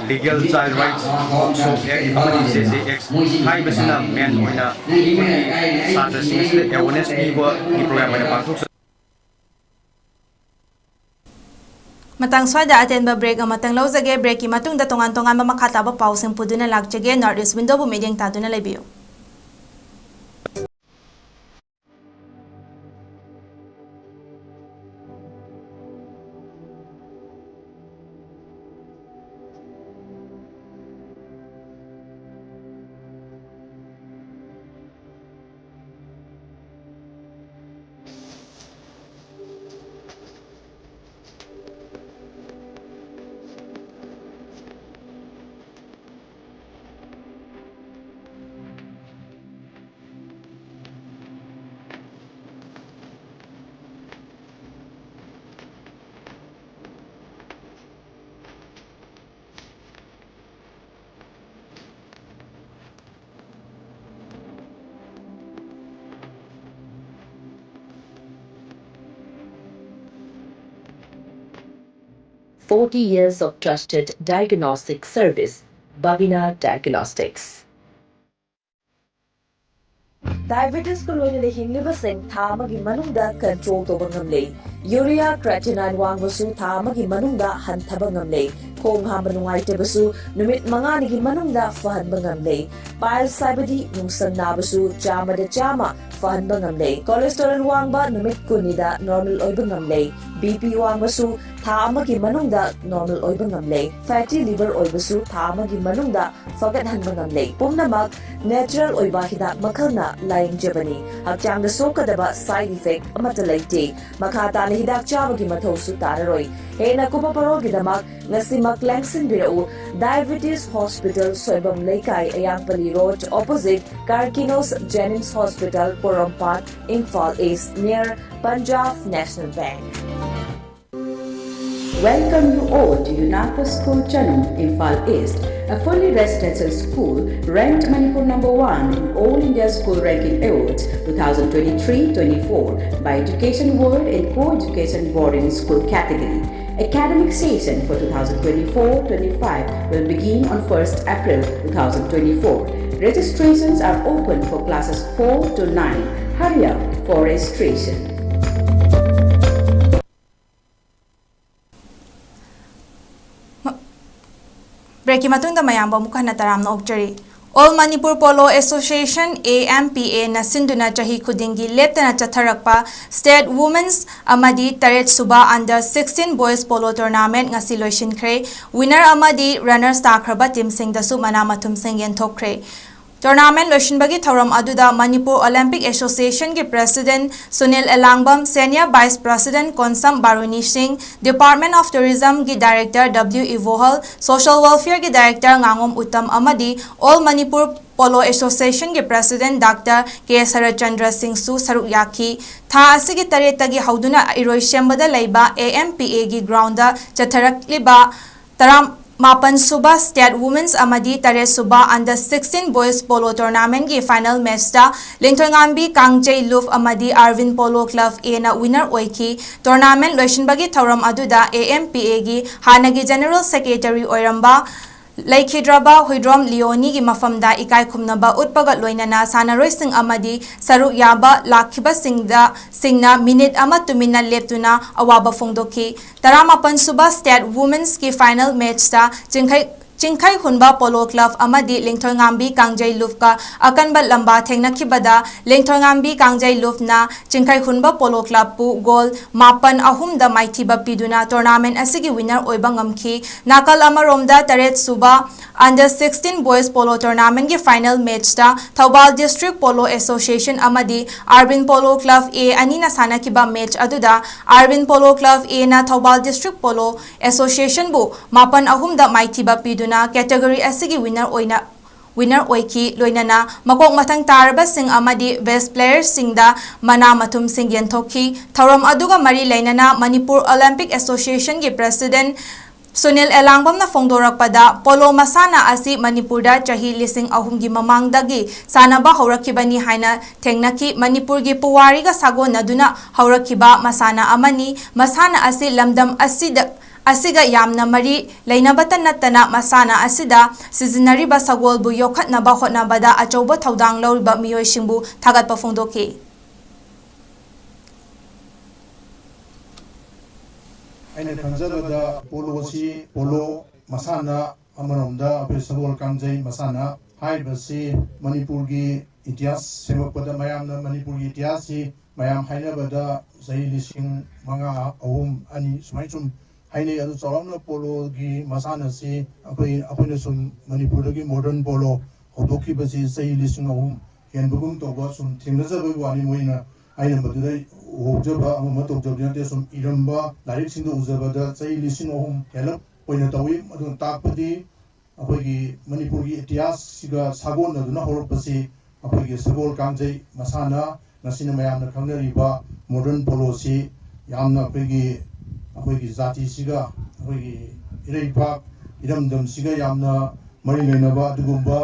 Legal Child Rights, so 𝗥𝗘𝗦𝗧𝗔𝗡, High Basina, Men, Wina, Santas, Awareness people, the program by the Paku. Matang swada atenba break amatang lawzage break ki matungda tongan-tongan mamakhataba pausing puduna lakjage Northeast Window bu meeting taduna lebiyo. 40 years of trusted diagnostic service, Babina Diagnostics. Diabetes ko loy na hinglibasing thamagi manungda control to bangamlay. Urea creatinine wangbasu thamagi manungda hantaba ngamlay. Khong hamba nungaite basu numit manga nigi manungda fahan bangamlay. Bile sabadi nungsan nabasu chama da chama fahan bangamlay. Cholesterol wangba numit kunida normal oy bangamlay. BP wangbasu thamagi manungda normal oy bangamlay. Fatty liver oy basu thamagi manungda fagat han bangamlay. Pumnamak natural oy ba hidak makalna laying Jabani, Hakchang the Sokadaba side effect, Amatalite, Makata Hidak Chabaki Matosu Tararoi, Hena Kupaparogi Damak, Nasimak Langson Biro, Diabetes Hospital, Soibam Lekai, Ayampali Road, opposite Karkinos Jennings Hospital, Porompat, Imphal East, near Punjab National Bank. Welcome you all to Unapa School Channel, Imphal East, a fully residential school ranked Manipur #1 in All India School Ranking Awards 2023-24 by Education World in Co-Education Boarding School category. Academic session for 2024-25 will begin on 1st April 2024. Registrations are open for classes 4 to 9. Hurry up for registration. Breaking matunda mayamba mukha na taram na 𝗥𝗘𝗟𝗟. All Manipur Polo Association AMPA na sinduna chahi khudingi leptana chatharakpa State Women's amadi Taret Suba Under 16 Boys Polo Tournament ngasi loishinkhre. Winner amadi runners takhraba team sing dasu mana mathum sing yenthokkhre. Tournament loishinbagi thauram aduda Manipur Olympic Association ke President Sunil Elangbam, Senior Vice President Konsam Baruni Singh, Department of Tourism ki Director 𝗣𝗥𝗡𝗏, Social Welfare ki Director Ngangom Uttam amadi All Manipur Polo Association ke President Dr. 𝗘𝗟𝗟𝗔 Singh su saruk yakhi. Tha asigi taretagi hauduna iroi shembada leiba AMPA ki ground da chatharakliba taram Mapan Suba State Women's amadi Taret Suba Under 16 Boys Polo Tournament ki final match da 𝗕𝗘𝗟𝗏𝗥𝗢𝗓 amadi Arvin Polo Club A na winner oiki. Tournament loishinbagi thauram aduda AMPA gi hanagi General Secretary oiramba Laikhidraba Huidrom Leoni ki mafamda ikai khumnaba utpagat loinana sanaroi sing amadi saruk yaba lakhiba singna minute ama tumina leptuna awaba fongdoki. Taramapan Suba State Women's ki final match ta Chingkhai Hunba Polo Club amadi 𝗕𝗟𝗏𝗥𝗢𝗓 ka akanba lamba thengnakhibada 𝗕𝗟𝗏𝗥𝗢𝗓 na Chingkhai Hunba Polo Club pu goal 7-3 da maithiba piduna tournament asigi winner oiba ngamkhi. Nakal amaromda Taret Suba Under 16 Boys Polo Tournament ki final match ta Thoubal District Polo Association amadi Arvin Polo Club A ani na sanakiba match aduda Arvin Polo Club A na Thoubal District Polo Association bu 7-3 da maithiba piduna category asigi winner oiki loinana makok mathang taraba sing amadi best players singda mana mathum sing yenthokhi. Thauram aduga mari lainana Manipur Olympic Association ki President Sunil Elangbam na fongdorakpada polo masana asi Manipurda chahi 2003 gi mamangdagi sanaba haurakibani haina thengnaki Manipur gi puwari ga sago naduna haurakiba masana amani. Masana asi lamdam asiga yamna mari lainabata natana masana asida sizinariba sagolbu yokhatnaba hotnabada achouba thaudang loriba miyoishingbu thagatpa fongdoki. ꯑꯩꯅ ꯈꯪꯖꯕꯗ ꯄꯣꯂꯣꯁꯤ polo ꯃꯁꯥꯟꯅ ꯑꯃꯔꯣꯝꯗ ꯑꯩꯈꯣꯏ ꯁꯒꯣꯜ ꯀꯥꯡꯖꯩ ꯃꯁꯥꯟꯅ ꯍꯥꯏꯔꯤꯕꯁꯤ ꯃꯅꯤꯄꯨꯔꯒꯤ ꯏꯇꯤꯍꯥꯁ ꯁꯦꯝꯃꯛꯄꯗ ꯃꯌꯥꯝꯅ ꯃꯅꯤꯄꯨꯔꯒꯤ ꯏꯇꯤꯍꯥꯁꯁꯤ ꯃꯌꯥꯝ ꯍꯥꯏꯅꯕꯗ ꯆꯍꯤ 5,000-3,2 ꯁꯨꯃꯥꯏꯅ ꯁꯨꯝ ꯍꯥꯏꯅꯩ ꯑꯗꯨ ꯆꯥꯎꯔꯥꯛꯅ ꯄꯣꯂꯣꯒꯤ ꯃꯁꯥꯟꯅꯁꯤ ꯑꯩꯈꯣꯏꯅ ꯁꯨꯝ ꯃꯅꯤꯄꯨꯔꯗꯒꯤ ꯃꯣꯗꯔꯟ ꯄꯣꯂꯣ ꯍꯧꯗꯣꯛꯈꯤꯕꯁꯤ ꯆꯍꯤ 3,000 ꯍꯦꯟꯕꯒꯨꯝ ꯇꯧꯕ ꯁꯨꯝ ꯊꯦꯡꯅꯖꯕꯒꯤ ꯋꯥꯅꯤ ꯃꯣꯏꯅ ꯑꯩꯅ ꯃꯗꯨꯗ ꯎꯍꯧꯖꯕ ꯑꯃ ꯇꯧꯖꯕꯗꯤ ꯅꯠꯇꯦ ꯁꯨꯝ ꯏꯔꯝꯕ ꯂꯥꯏꯔꯤꯛꯁꯤꯡꯗ ꯎꯖꯕꯗ ꯆꯍꯤ 3,000 ꯍꯦꯜꯂꯞ ꯑꯣꯏꯅ ꯇꯧꯏ ꯑꯗꯨꯅ ꯇꯥꯛꯄꯗꯤ ꯑꯩꯈꯣꯏꯒꯤ ꯃꯅꯤꯄꯨꯔꯒꯤ ꯏꯇꯤꯍꯥꯁꯁꯤꯒ ꯁꯥꯒꯣꯟꯅꯗꯨꯅ ꯍꯧꯔꯛꯄꯁꯤ ꯑꯩꯈꯣꯏꯒꯤ ꯁꯒꯣꯜ ꯀꯥꯡꯖꯩ ꯃꯁꯥꯟꯅ ꯉꯁꯤꯅ ꯃꯌꯥꯝꯅ ꯈꯪꯅꯔꯤꯕ ꯃꯣꯗꯔꯟ ꯄꯣꯂꯣꯁꯤ ꯌꯥꯝꯅ ꯑꯩꯈꯣꯏꯒꯤ ꯖꯥꯇꯤꯁꯤꯒ ꯑꯩꯈꯣꯏꯒꯤ ꯏꯔꯩꯄꯥꯛ ꯏꯔꯝꯗꯝꯁꯤꯒ ꯌꯥꯝꯅ ꯃꯔꯤ ꯂꯩꯅꯕ ꯑꯗꯨꯒꯨꯝꯕ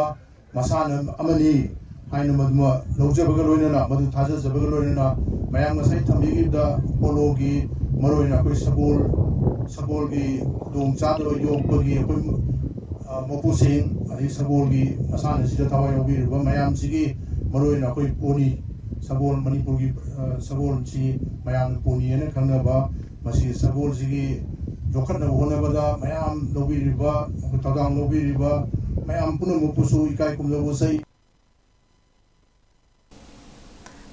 ꯃꯁꯥꯟꯅ ꯑꯃꯅꯤ haina madma lawjabaga loinana madu thajajabaga loinana mayam ngasai thamigida pologi maroina koi sabol gi dum chadro yokpagi koi mopusing adi sabol gi asana sida thawai obi ba mayam sigi maroina koi poni sabol manipur gi sabol chi mayam poni ene khangna ba masi sabol sigi jokhatna hona bada mayam lobi riba tadang lobi riba mayam puno mopusu ikai kumla bosai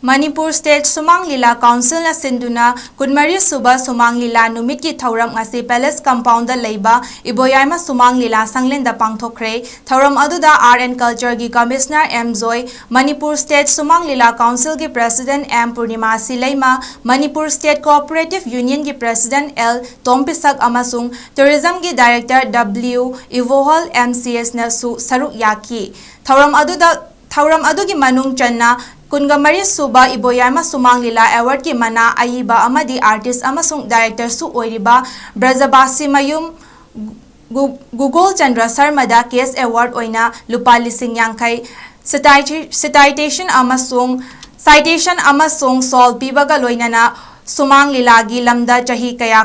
Manipur State Sumang Lila Council na sinduna kunmari suba Sumang Lila numit ki thauram ngasi Palace Compound da leiba 𝗍𝗘𝗥𝗢𝗏 Sumang Lila sanglen da pangthokre thauram aduda Art and Culture gi Commissioner 𝗫𝐬𝐬 Manipur State Sumang Lila Council gi President 𝒚𝗠𝗏𝗡𝐺𝐼 Manipur State Cooperative Union gi President 𝐿 amasung Tourism gi Director 𝗑𝗥𝗚𝐬 MCS na su saruk yaki thauram adugi manung channa Kungamari suba 𝗍𝗘𝗥𝗢𝗏 Sumang Lila Award ki mana ayiba amadi artist amasung director su oiriba 𝗏𝗏𝗏𝗏 𝗂𝗘𝗦𝗏 da case award oina lupa ⁵ citation amasung sol pibaga loinana Sumang Lila gi lamda chahi kaya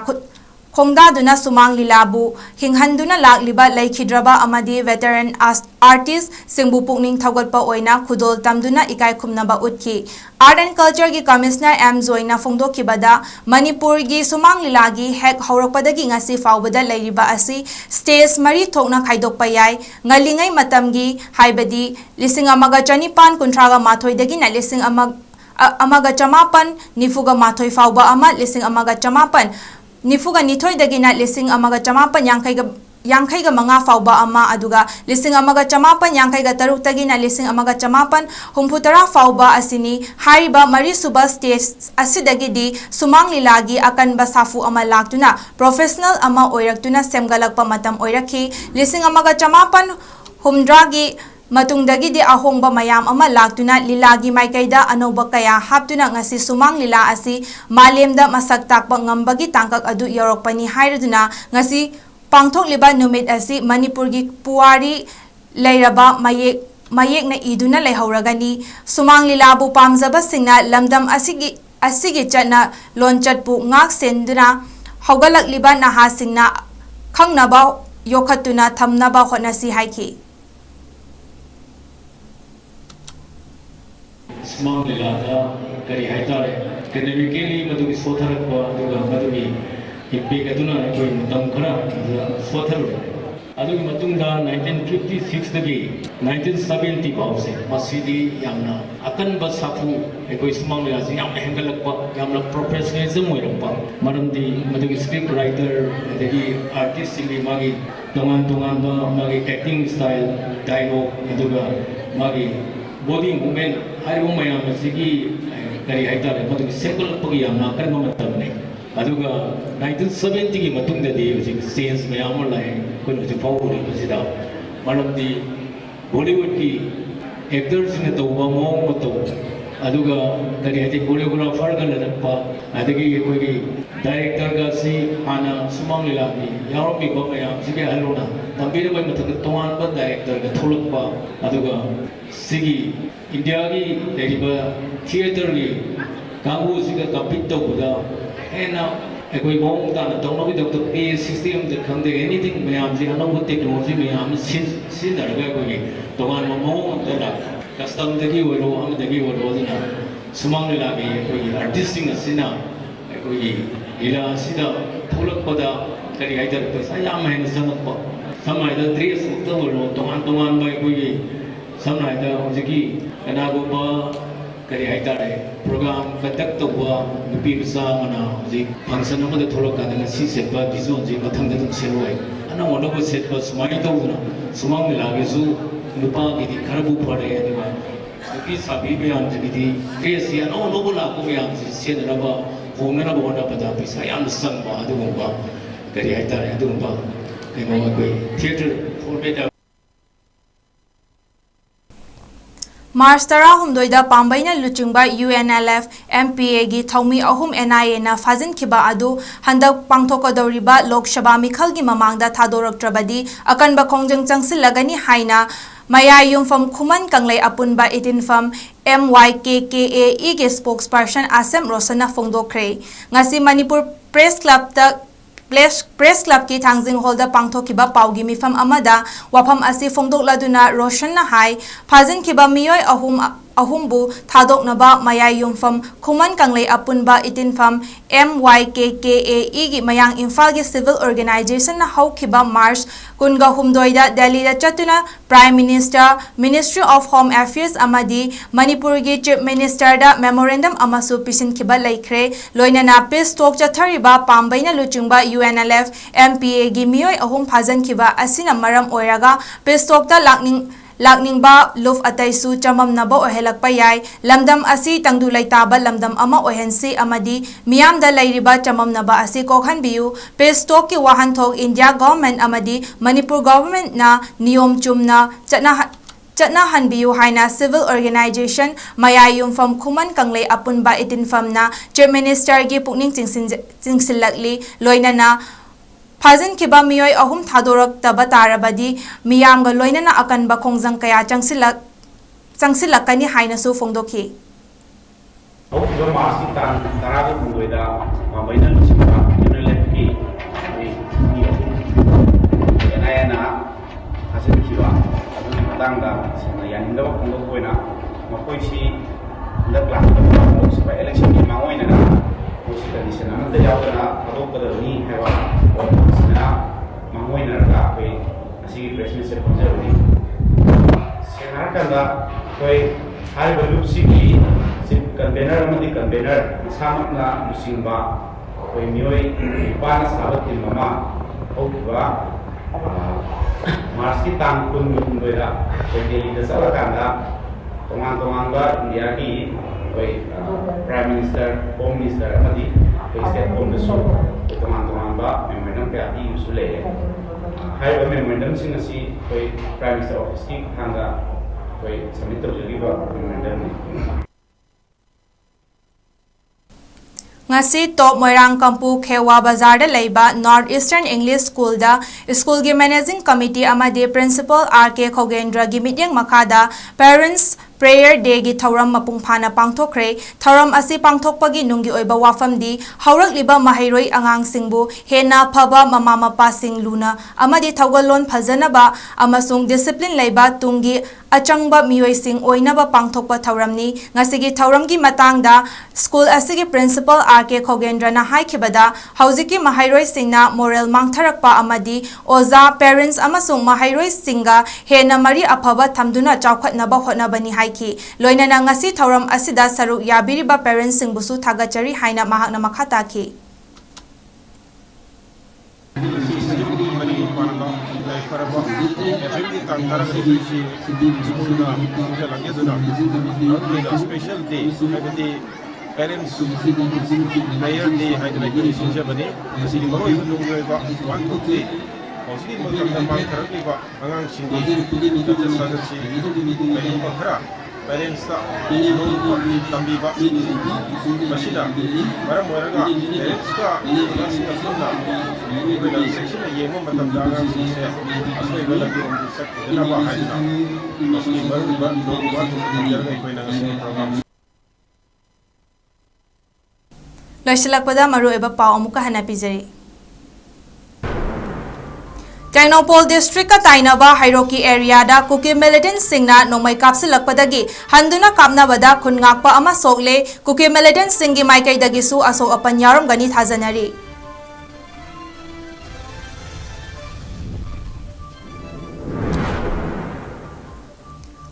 khongdaduna Sumang Lila bu hinghanduna lakliba leikhidraba amadi veteran artist singbu pukning thawgatpa oina khudol tamduna ikai khumnaba utkhi Art and Culture gi Commissioner 𝒚𝐬𝐬 na phongdokhibada Manipur gi Sumang Lila gi hek haurakpadagi ngasi faubada leiriba asi stage mari thokna khaidokpa yai ngalingai matamgi haibadi 1958 dagi na 1958 fauba ama 1958 Nifuga nithoi dagina 1958 fauba ama aduga 1958 dagina 1963 fauba asini hariba mari suba stage asidagidi Sumang Lila gi akanba safu ama laktuna professional ama oiraktuna semgalakpa matam oirakhi 1960 gi matungdagi di ahongba mayam ama laktuna lilagi maikaida anoba kaya haptuna ngasi Sumang Lila asi malemda masak takpa ngambagi tangkak adu yorokpani hairaduna ngasi pangthokliba numit asi Manipur gi puwari leiraba mayek na iduna leihauragani Sumang Lila bu pamjaba singna lamdam asigi chatna lonchatpu ngak senduna haugalakliba naha singna khangnaba yokhatuna thamnaba hotnasi haiki Sumang Lila da kari haitare academically madugi sotharakpa aduga madugi impact aduna koi matam khara sotharu adugi matungda 1956 dagi 1970 pause masidi yamna akanba safu koi Sumang Lila si yam hengalakpa yamna professionalism oirakpa maramdi madugi script writer dagi artist singi magi tongan ba magi acting style dialogue aduga magi body movement haribo mayam asigi kari haitare madugi simple pagi yamna karma matamne aduga 1970 gi matungda di hojik scenes mayam lai kun hojik fawuri bisida malamdi Bollywood ki actors ne tawba mong mato aduga kari haiti choreographer ga lanakpa adagi koi director ga si ana Sumang Lila ni yarobi ba mayam sige halona tambira bai mathak tongan ba director ga tholakpa aduga sigi India ki leriba theater ni kangu siga compete tawda ena ekoi mong ta na tawna bi doctor a system de khande anything mayam ji anau technology mayam sin naraga koi tongan mong ta da custom dagi woro am dagi woro na Sumang Lila ki koi artisting asina koi ila sida tholakpada kari haidar paisa yam hen sanakpa samai da dress ta woro tongan bai koi samna da hojiki kanagoba kari haitare program conduct tawba nupi masa mana hoji function amada tholaka da si setba bizo ji mathang da seloi ana onogo setba smai tawna Sumang Lila ge su nupa gi kharabu pare adiba nupi sabi be am ji di case ya no no bola ko ya ji senraba hongna ba wada pada pisa yam sangba adugumba kari haitare adugumba kai ma koi theater format March 18 Pambaina Luchingba UNLF MPA gi Thaumi ahum NIA na fazin khiba adu handak pangthokodoriba Lok Sabha mikhal gi mamangda thadoraktrabadi akanba khongjang changsil lagani haina Mayai Yumpham Kuman Kanglei Apunba Itinfam 𝗡𝗏𝗏𝗡𝗏 spokesperson Asem Rosana Fongdokre ngasi Manipur Press Club ki Thangjing Hall da pangthokiba paugi mifam amada wafam asi fongdokladuna Rosana hai phajin kiba miyoi ahumbu thadoknaba mayai yumpham Kuman Kanglei Apunba Itinfam 𝗏𝗏𝗏𝗡𝗏 gi mayang Imphal gi civil organization na haukiba March kunga humdoida Delhi da chatuna Prime Minister Ministry of Home Affairs amadi Manipur gi Chief Minister da memorandum amasu pisin kiba laikre loinana peace talk chathariba pambaina luchungba UNLF MPA gi miyoi ahum phajan kiba asina maram oiraga peace talk da lakningba luf ataisu chamamnaba ohelakpa yai lamdam asi tangdu laitaba lamdam ama ohensi amadi miyamda lairiba chamamnaba asi kokhanbiu peace talk ki wahanthok India government amadi Manipur government na niyom chumna chana hanbiu haina civil organization mayai yumpham Kuman Kanglei Apunba Itinfam na Chief Minister gi pukning chingsilakli loinana phajin kiba miyoi ahum thadorak taba tarabadi miyamga loinana akanba khongjang kaya changsilakani haina su fongdokhi haukiba march tan taraga kundoida pambaina luchingba UNLF ki yana phajin kiba aduni matangda sena yanindaba khongdokkoina makoisi lakla loksabai election ki mangoina na constitution amada yawdana thadokadani haiwa mangoinarga koi asi press se ponjari senarkanda koi haiba lupsi ki sip convener amadi convener samakna musingba koi mioi pana sabati mama hokiba marsi tang kun doida koi Delhi da salakanda tongan ba India ki koi Prime Minister Home Minister amadi koi state home da su tongan ba memorandum ke ati usule hai ba memorandum sing asi koi Prime Minister office ki thanga koi submit tawjali ba memorandum ngasi top Moirang Kampu Khewa Bazar da leiba North Eastern English School da school gi managing committee amadi principal 𝗥𝗘𝗦𝗏 gi mityang makada parents Prayer Day gi thauram mapung phana pangthokre thauram asi pangthokpagi nunggi oiba wafamdi haurakliba mahairoi angang singbu hena phaba mama mapa sing luna amadi thaugalon phajanaba amasung discipline leiba tungi achangba miyoi sing oinaba pangthokpa thauramni ngasigi thauramgi matangda school asigi principal 𝗥𝗘𝗦𝗏 na haikibada haujiki mahairoi singna moral mangtharakpa amadi oza parents amasung mahairoi singa hena mari aphaba thamduna chawkhatnaba hotnabani ki loinana ngasi thauram asida saruk yabiriba parents singbusu thagachari haina mahakna makhata ki special day parents prayer day haidana ki sinjabani asigi maroi bunungba one to day Osli maganda mangkaraliba angang singi sajasi kay bakra parents ta tambiba masina maram waraga parents ka masina sunna ibada section yemo matam daga se asoi bala ki sak dana ba haina osli marba dogba jarga ikoina ngasini program Laisilakpada maru eba pau amuka hana pijari Technopole district ka tainaba Hairoki area da Kuki militant singna nomai kapsilakpadagi handuna kapnabada khungakpa ama sokle Kuki militant singi maikai dagi su asok apan yarom gani thajanari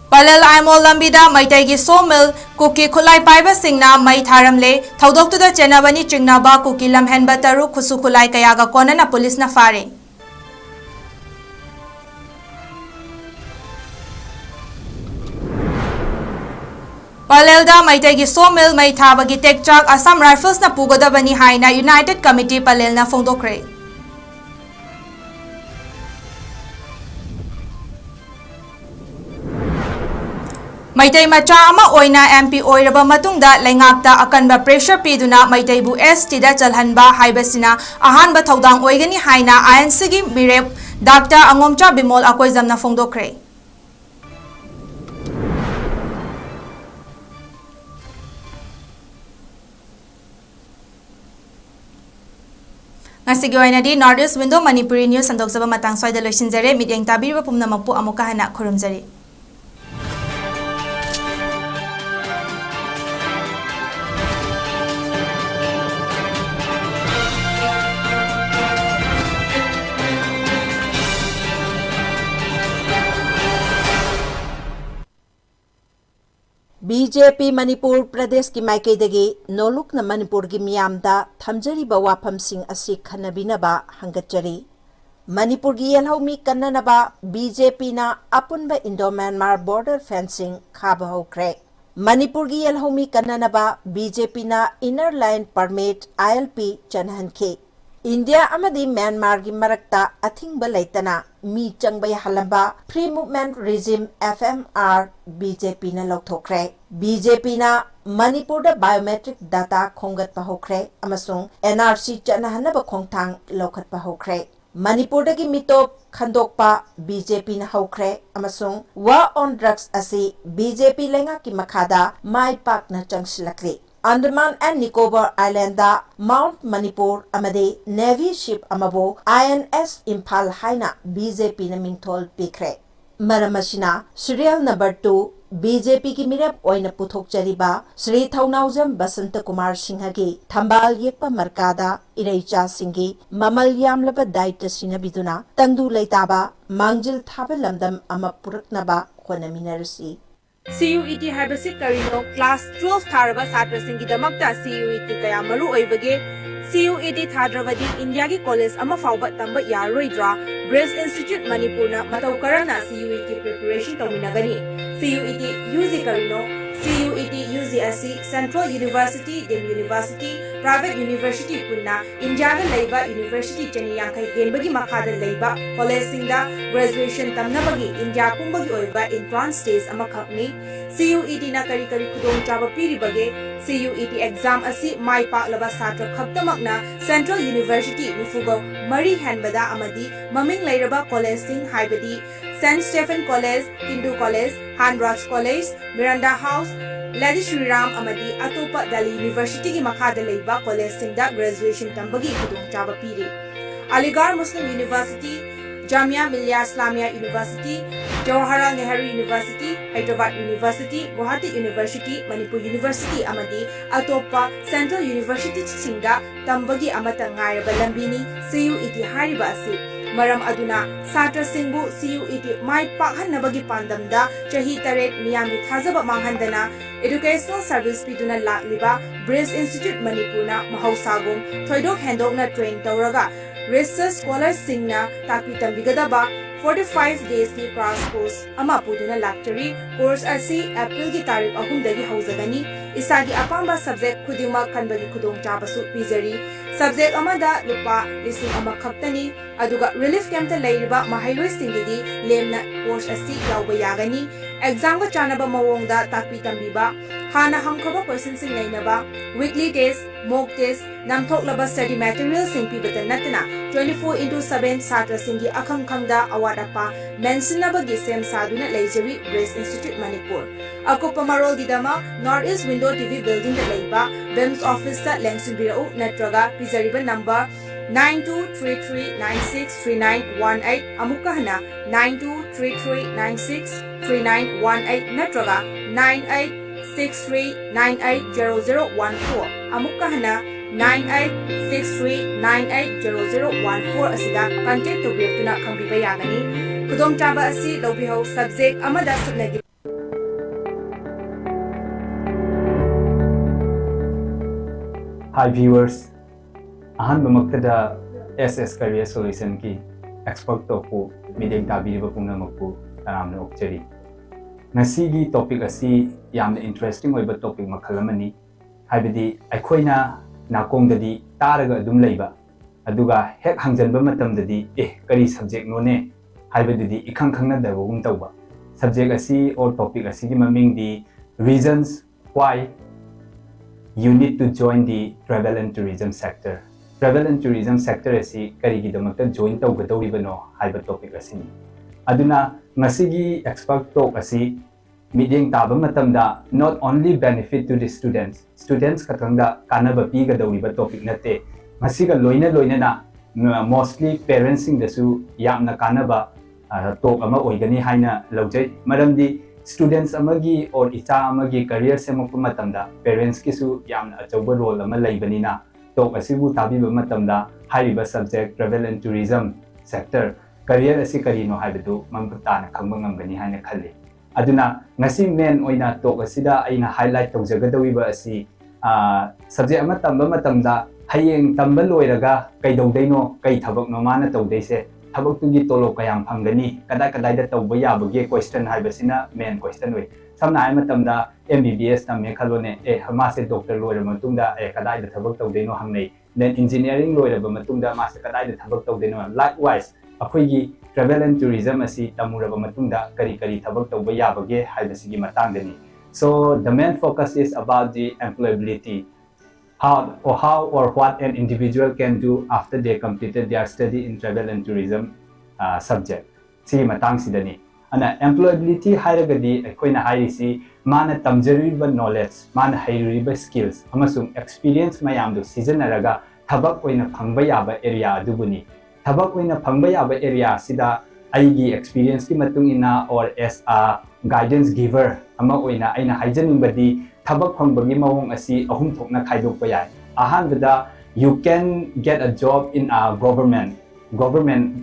Palel Aimol Lambida Maitai gi Sawmill Kuki Khulai Paiba Singna Mai Tharamle Thaudoktuda Chenabani Chingnaba Kuki Lamhenba Taru Khusu Khulai Kayaga Konana Police na fare Palelda Maitai gi Sawmill Mai Thabagi Tekchak Assam Rifles na pugodabani haina United Committee Palel na Fongdokre Maitai macha ama oina MP oiraba matungda lengakta akanba pressure piduna Maitai bu ST da chalhanba haibasina ahanba thaudang oigani haina INC gi mirep Dr. 𝗏𝗏𝗏𝗏 Akoizam na Fongdokre Ngasigi oinadi Northeast Window Manipuri News sandokjaba matang soida loisinjare midyeng tabiriba pumnamakpu amuka hana khurumjari. BJP Manipur Pradesh ki maikaidagi noluk na Manipur gi miyamda thamjari ba wafam sing asi khanabinaba hangatjari. Manipur gi yelhaumi kannanaba BJP na apunba Indo-Myanmar border fencing khaba hokre. Manipur gi yelhaumi kannanaba BJP na inner line permit ILP chanhanke. India amadi Myanmar gi marakta athingba laitana mi changbay halamba free movement regime FMR BJP na lokthokre. BJP na Manipur da biometric data khongat pa hokre amasung NRC chanahanaba khongthang lokhat pa hokre. Manipur da gi mitop khandokpa BJP na hokre amasung war on drugs asi BJP lenga ki makhada mai pak na changsilakri. Andaman and Nicobar Island da Mount Manipur amade Navy ship amabo INS Imphal haina BJP na mingthol pikre. Maramasina serial number 2 BJP ki mirap oina puthok chariba Sri Thaunaujam Basanta Kumar Singha gi thambal yekpa markada iraicha singi mamal yamlaba daita sinabiduna tangdu leitaba mangjil thaba lamdam ama puraknaba khonaminarsi. CUET haibasi karino class 12 tharaba satra singi damakta CUET kaya maru oibage CUET thadravadi India ki college ama fauba tamba yaroidra Grace Institute Manipur na matau karana CUET preparation tawinagani CUET UZ karino CUET UZSC Central University Dem University Private University punna India ga leiba University chaniya kai genbagi makhada leiba college singda graduation tamnabagi India pumbagi oiba entrance stage ama khakni CUET na kari khudong chaba piribage CUET exam asi mai paklaba satra khaktamakna Central University mufugo mari hanbada amadi maming leiraba college sing haibadi St. Stephen College, Hindu College, Hanraj College, Miranda House, Lady Shri Ram Amadi Atopa Delhi University ki makhada leiba college singda graduation tambagi khudong chaba piri. Aligarh Muslim University, Jamia Millia Islamia University, Jawaharlal Nehru University, Hyderabad University, Guwahati University, Manipur University amadi Atopa Central University singda tambagi amata ngairaba lambini CUET hariba asi. Maram aduna satra singbu CUET mai pakhanabagi pandamda chahi taret miyami thazaba manghandana educational service piduna lakliba Grace Institute Manipur na mahausagum thoidok hendokna train tawraga research scholars singna takpi tambigadaba 45 days ki crash course ama puduna lecture course asi April ki tarik 3 dagi hauzagani isagi apamba subject khudima khanbagi khudong chabasu pizari subject amada lupa lising ama khaktani aduga relief camp ta leiriba mahailoi singidi lemna course asi yawba yagani exam ga chanaba mawongda takpi tambiba hana hamkhaba question sing leinaba weekly test mock test namthoklaba study material sing pibata natna 24/7 satra singi akhang khangda award apa mentionabagi sem saduna leijari Grace Institute Manipur akopa marol didama Northeast Window TV building da leiba BIMS office ta lengsinbirau natraga pizariba number 9233963918 amukahana 9233963918 natraga 9863980014 amukahana 9863980014 asida contact to birtuna khambiba yagani khudong chaba asi lobihau subject amada subnagi. Hi viewers, ahan bamaktada SS Career Solution ki expert topu mideng tabiriba pungnamakpu taramna okchari. Ngasigi topic asi yamna interesting oiba topic makhalamani haibadi aikhoina nakongdadi taraga adum leiba aduga hek hangjanba matamdadi kari subject none haibadi ikhang khangna dabugum tawba subject asi or topic asi ki maming di reasons why you need to join the travel and tourism sector. Travel and tourism sector asi karigi damakta join tawgadawribano haiba topic asini. Aduna ngasigi expert talk asi meeting taba matamda not only benefit to the students katangda kanaba pigadawriba topic nate ngasiga loina na mostly parents sing dasu yamna kanaba talk ama oigani haina laujai maramdi students amagi or icha amagi career semokpa matamda parents kisu yamna achauba role ama laibanina talk asibu tabiba matamda haiba subject travel and tourism sector career asi karino haibadu mampatana khangba ngambani haina khalli aduna ngasi main oina talk asida aina highlight tawjagadawiba asi subject ama tamba matamda hayeng tamba loiraga kaidaudaino kai thabakno mana tawdaise thabak tugi tolo kayam phangani kadai da tawba yabage question haibasina main question we samna ai matamda MBBS tamme khalone hama se doctor loira matungda kadai da thabak tawdaino hangnei then engineering loiraba matungda ma se kadai da thabak tawdaino likewise akhoi travel and tourism asi tamuraba matungda kari thabak tawba yabage haibasigi matangdani. So the main focus is about the employability, how or what an individual can do after they completed their study in travel and tourism subject. Si matang sidani. Ana employability hairagadi akoina hairisi mana tamjariba knowledge, mana hairiba skills, amasung experience mayamdu seasonaraga thabak oina phangba yaba area adubuni. Thabak oina phangba yaba area sida aigi experience ki matung ina or as a guidance giver ama oina aina haijanibadi thabak phangbagi mawong asi ahum thokna khaidokpa yai ahanbada you can get a job in a government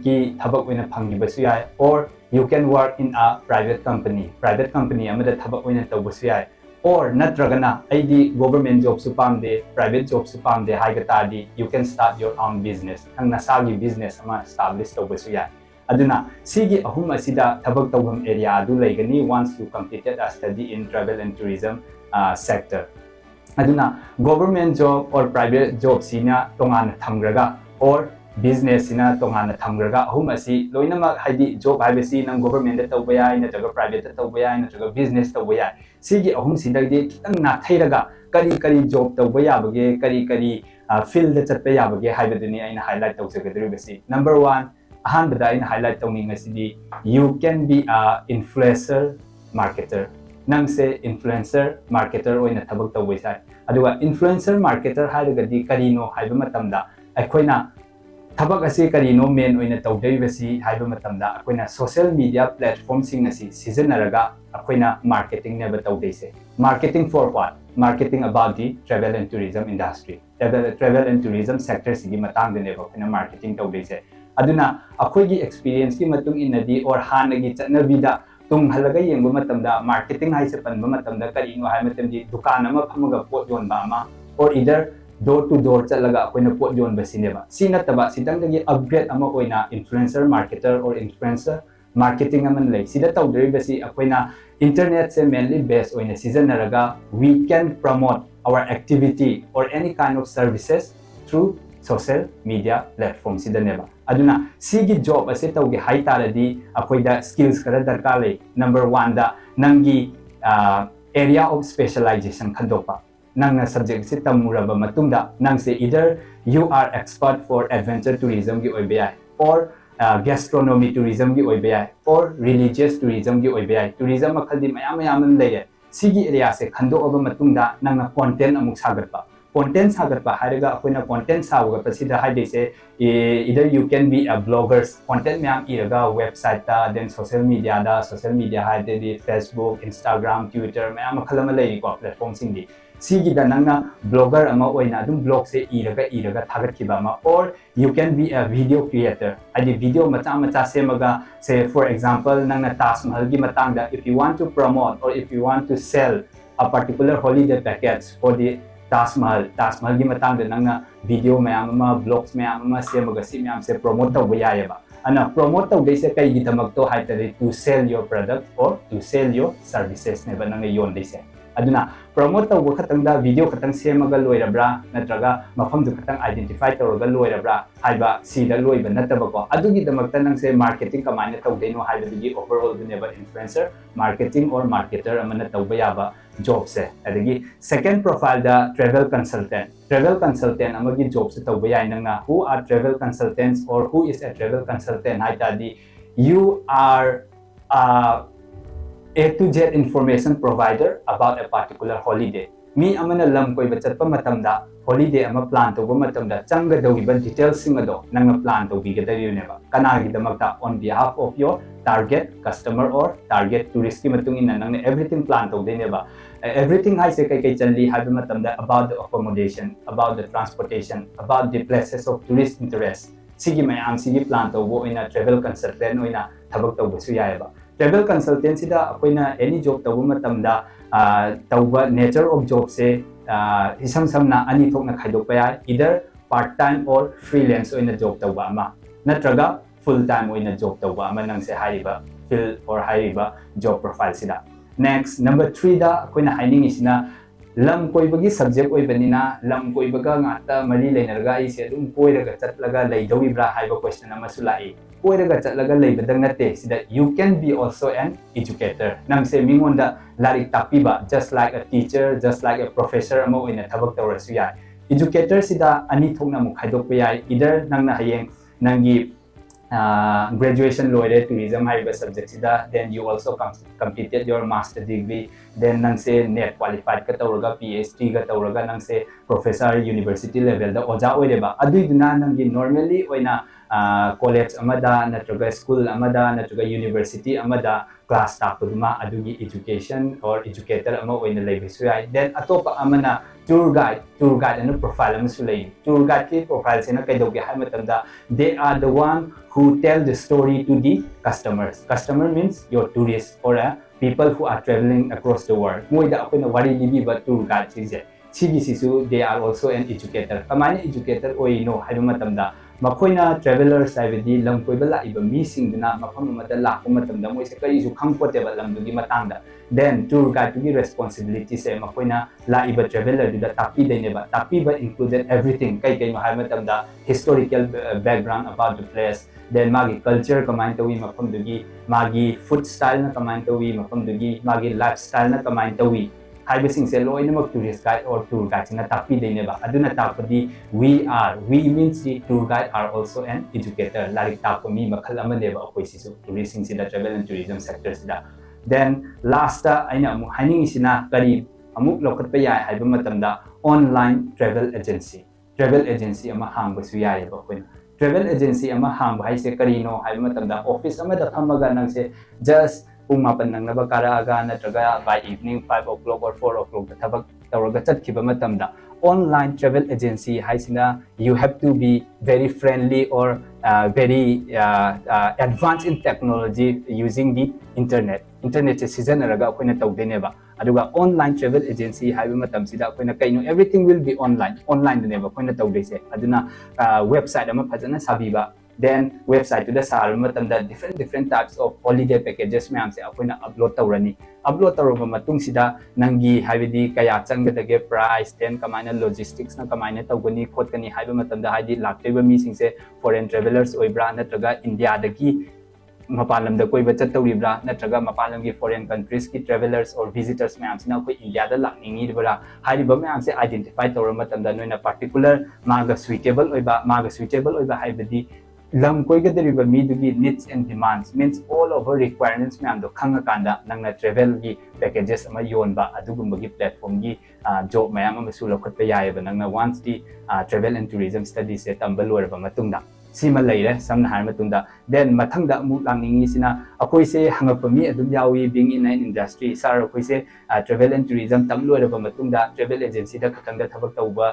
ki thabak oina phanggibasu yai or you can work in a private company amada thabak oina tawbasu yai or natragana aidi government job su pamde private job su pamde haigatadi you can start your own business ang nasagi business ama establish tawbasu yai aduna sigi ahum asida thabak tawgam area adu laigani once you completed a study in travel and tourism sector aduna government job or private job sina tongan thamgraga or business sina tongan thamgraga ahum asi loinama haidi job haibesi nang government da tawbaya ina jaga private da tawbaya ina jaga business tawbaya sigi ahum sidagi kitang na thairaga kari job tawbaya bage kari field da chatpaya bage haibaduni aina highlight tawsagadri besi. Number 1 ahanbada in highlight tawning asidi you can be a influencer marketer nang se influencer marketer oina thabak tawbai sai aduga influencer marketer hairagadi karino haiba matamda akoina thabak ase karino main oina tawdai basi haiba matamda akoina social media platform sing asi seasonaraga akoina marketing neba tawdai se marketing for what marketing about the travel and tourism industry travel and tourism sector sigi matang de neba akoina marketing tawdai se aduna akoigi experience ki matung inadi or hanagi chatna vida tung halaga yengba matamda marketing haise panba matamda karino hai matamdi dukan ama phamaga pot yonba ama or either door to door chalaga akoina pot yonba sineba sinataba sidangdagi upgrade ama oina influencer marketer or influencer marketing aman lay sida tawdri basi akoina internet se mainly based oina season naraga we can promote our activity or any kind of services through social media platform sida neba aduna sigi job ase tawge hai taradi akoida skills kara darkar lay. Number 1 da nangi area of specialization khandopa nangna subject se tamuraba matungda nangse either you are expert for adventure tourism gi oibai or gastronomy tourism gi oibai or religious tourism gi oibai tourism makhaldi mayam lay sigi area se khandoba matungda nangna content amuk sagatpa content sagarpa hariga akoina content saga pasida haide se either you can be a bloggers content myam iraga website ta then social media haide di Facebook Instagram Twitter myam khalama lei ko platform sing di sigi da nangna blogger ama oina dum blog se iraga thagat kiba ma or you can be a video creator adi video macha semaga say for example nangna Taj Mahal gi matang da if you want to promote or if you want to sell a particular holiday package for the Taj Mahal gi matang da nangna video mayam ama blogs mayam ama semaga si mayam se promote tawba yayaba ana promote tawdai se kai gi damak to haitare to sell your product or to sell your services ne bananga yon dai se aduna promote tawba khatang da video khatang semaga loirabra natraga mafam du khatang identify tawraga loirabra haiba si da loiba nataba ko adugi damak ta nang se marketing kamaina tawdai no haiba gi overall the never influencer marketing or marketer amana tawba yaba job se adagi second profile da travel consultant amagi job se tawba yai nangna who are travel consultants or who is a travel consultant haitadi you are A to Z information provider about a particular holiday mi amana lam koi ba chatpa matam da holiday ama plan to ba matam da changa do ba details sing ado nang plan to bi ga da ne ba kana gi damakta on behalf of your target customer or target tourist ki matung in nang everything plan to de ne ba everything hai se kai challi ha ba matam da about the accommodation, about the transportation, about the places of tourist interest sigi mayam sigi plan to bo ina travel consultant oina thabak to bu su ya ba travel consultancy da akoina any job to matam da tauba nature of job se isam samna ani thokna khaidok pa ya either part time or freelance oina job tauba ama natraga full time oina job tauba ama nang se haiba fill or haiba job profile sida next number 3 da akoina haining isina lam koibagi subject oi banina lam koibaga ngata mari leinarga I se dum koiraga chatlaga leidawibra haiba question ama sulai koiraga chatlaga leibadang nate sida you can be also an educator nang se mingonda larik tapiba just like a teacher, just like a professor ama oina thabak tawrasu ya educator sida ani thokna mu khaidok pa ya either nangna hayeng nangi graduation loire tourism haiba subject sida then you also completed your master degree then nang se net qualified ka tawraga PhD ka tawraga nang se professor university level da oja oireba aduiduna nangi normally oina college amada natraga school amada natraga university amada class tapuduma adugi education or educator ama oina leibisu ya then atopa amana tour guide and profile ama sulai tour guide ki profile sena kaidogi hai matamda they are the one who tell the story to the customer means your tourists or people who are traveling across the world moida akoina wari libi ba tour guide chije sigi sisu they are also an educator kamani educator oino haiba matamda makoina travelers haibadi lam koiba la iba mi singduna mafam amada la ko matamda moi se kai ju khangpote ba lam dugi matangda then tour guide gi responsibility se makoina la iba traveler du da tapi de ne ba tapi ba included everything kai kai ma hai matamda historical background about the place then magi culture kamain tawi mafam dugi magi food style na kamain tawi mafam dugi magi lifestyle na kamain tawi haiba sing se loinamak tourist guide or tour guide sina tapi de ne ba aduna tapadi we means the tour guide are also an educator larik tapami makhal ama ne ba akoi sisu tourist sing sida travel and tourism sector sida then last aina amu haning sina kari amuk lokat pa ya haiba matamda online travel agency ama hangba su ya ba koi travel agency ama hangba hai se kari no haiba matamda office ama da thamaga nang se just pung mapan nang naba karaga natraga by evening 5 o'clock or 4 o'clock the thabak tawraga chatkiba matamda online travel agency haisina you have to be very friendly or very advanced in technology using the internet season araga akoina tawdene ba aduga online travel agency haiba matam sida akoina kaino everything will be online ne ba akoina tawdese aduna website ama phajana sabiba then website to the matam da different types of holiday packages mayam se akoina upload tawraba matung sida nangi haibidi kaya changdage price then kamaina logistics na kamaina tawgani khotkani haiba matam da haidi laktiba mi sing se foreign travelers oibra natraga india dagi mapalam da koi bachat tawribra natraga mapalam gi foreign countries ki travelers or visitors mayam sina koi india da lakningi dibra haiba mayam se identify tawra matam da noina particular maga suitable oiba haibidi lam koi ga deriva mi dugi needs and demands means all over requirements mayam do khanga kanda nangna travel gi packages ama yonba adugumba gi platform gi job mayam ama su lokhat pa yai ba nangna once the travel and tourism studies se tambal orba matungda sima leire samna har matunda then mathangda mu langningi sina akoi se hangapami adum yawi being in an industry sar akoi se travel and tourism tamlo orba matunda travel agency da khatangda thabak tauba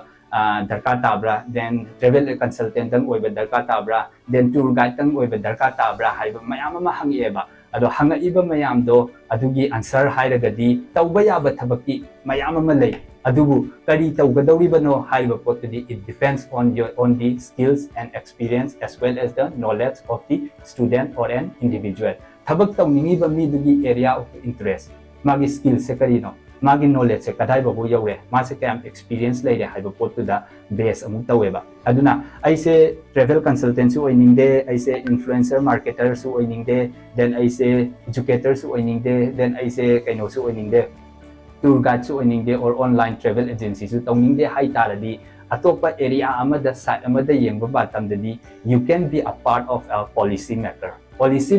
darkar tabra then travel consultant tang oiba darkar tabra then tour guide tang oiba darkar tabra haiba mayam ama hangieba ado hangaiba mayam do adugi answer hairagadi tauba yaba thabaki mayam ama lei adugu kari taugadawibano haiba potudi it depends on the skills and experience as well as the knowledge of the student or an individual thabak tawningiba mi dugi area of interest magi skill se kari no magi knowledge se kadai babu yaure ma se kam experience leire haiba potu da base amu taweba aduna aise travel consultancy oiningde aise influencer marketer su oiningde then aise educator su oiningde then aise kaino su oiningde tour guide su oiningde or online travel agency su tawningde hai taradi atopa area amada site amada yengba batamdadi you can be a part of a policy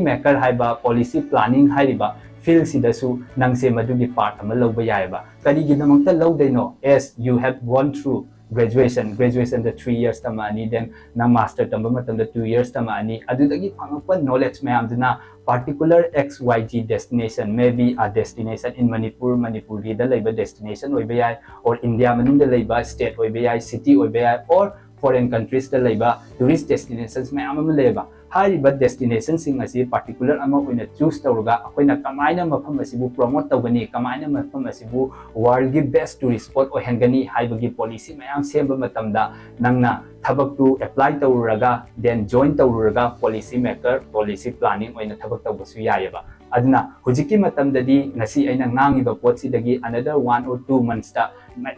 maker haiba policy planning haiba field sidasu nangse madugi part ama lawba yaiba karigidamangta lawdaino as you have gone through graduation the 3 years tamani then na master tamba matamda 2 years tamani adudagi phangpa knowledge mayam duna particular XYG destination, maybe a destination in Manipuri da laiba destination oibayai, or India manung da laiba state oibayai, city oibayai, or foreign countries da laiba tourist destinations mayam ama laiba. Hariba destinations sing asi particular ama oina choose tawruga akoina kamaina mafam asibu promote tawgani kamaina mafam asibu world gi best tourist spot ohengani haibagi policy mayam semba matamda nangna thabak tu apply tawraga then join tawraga policy maker policy planning oina thabak tawbasu yayaba aduna hujiki matamdadi ngasi aina ngangiba potsi dagi another 1 or 2 months ta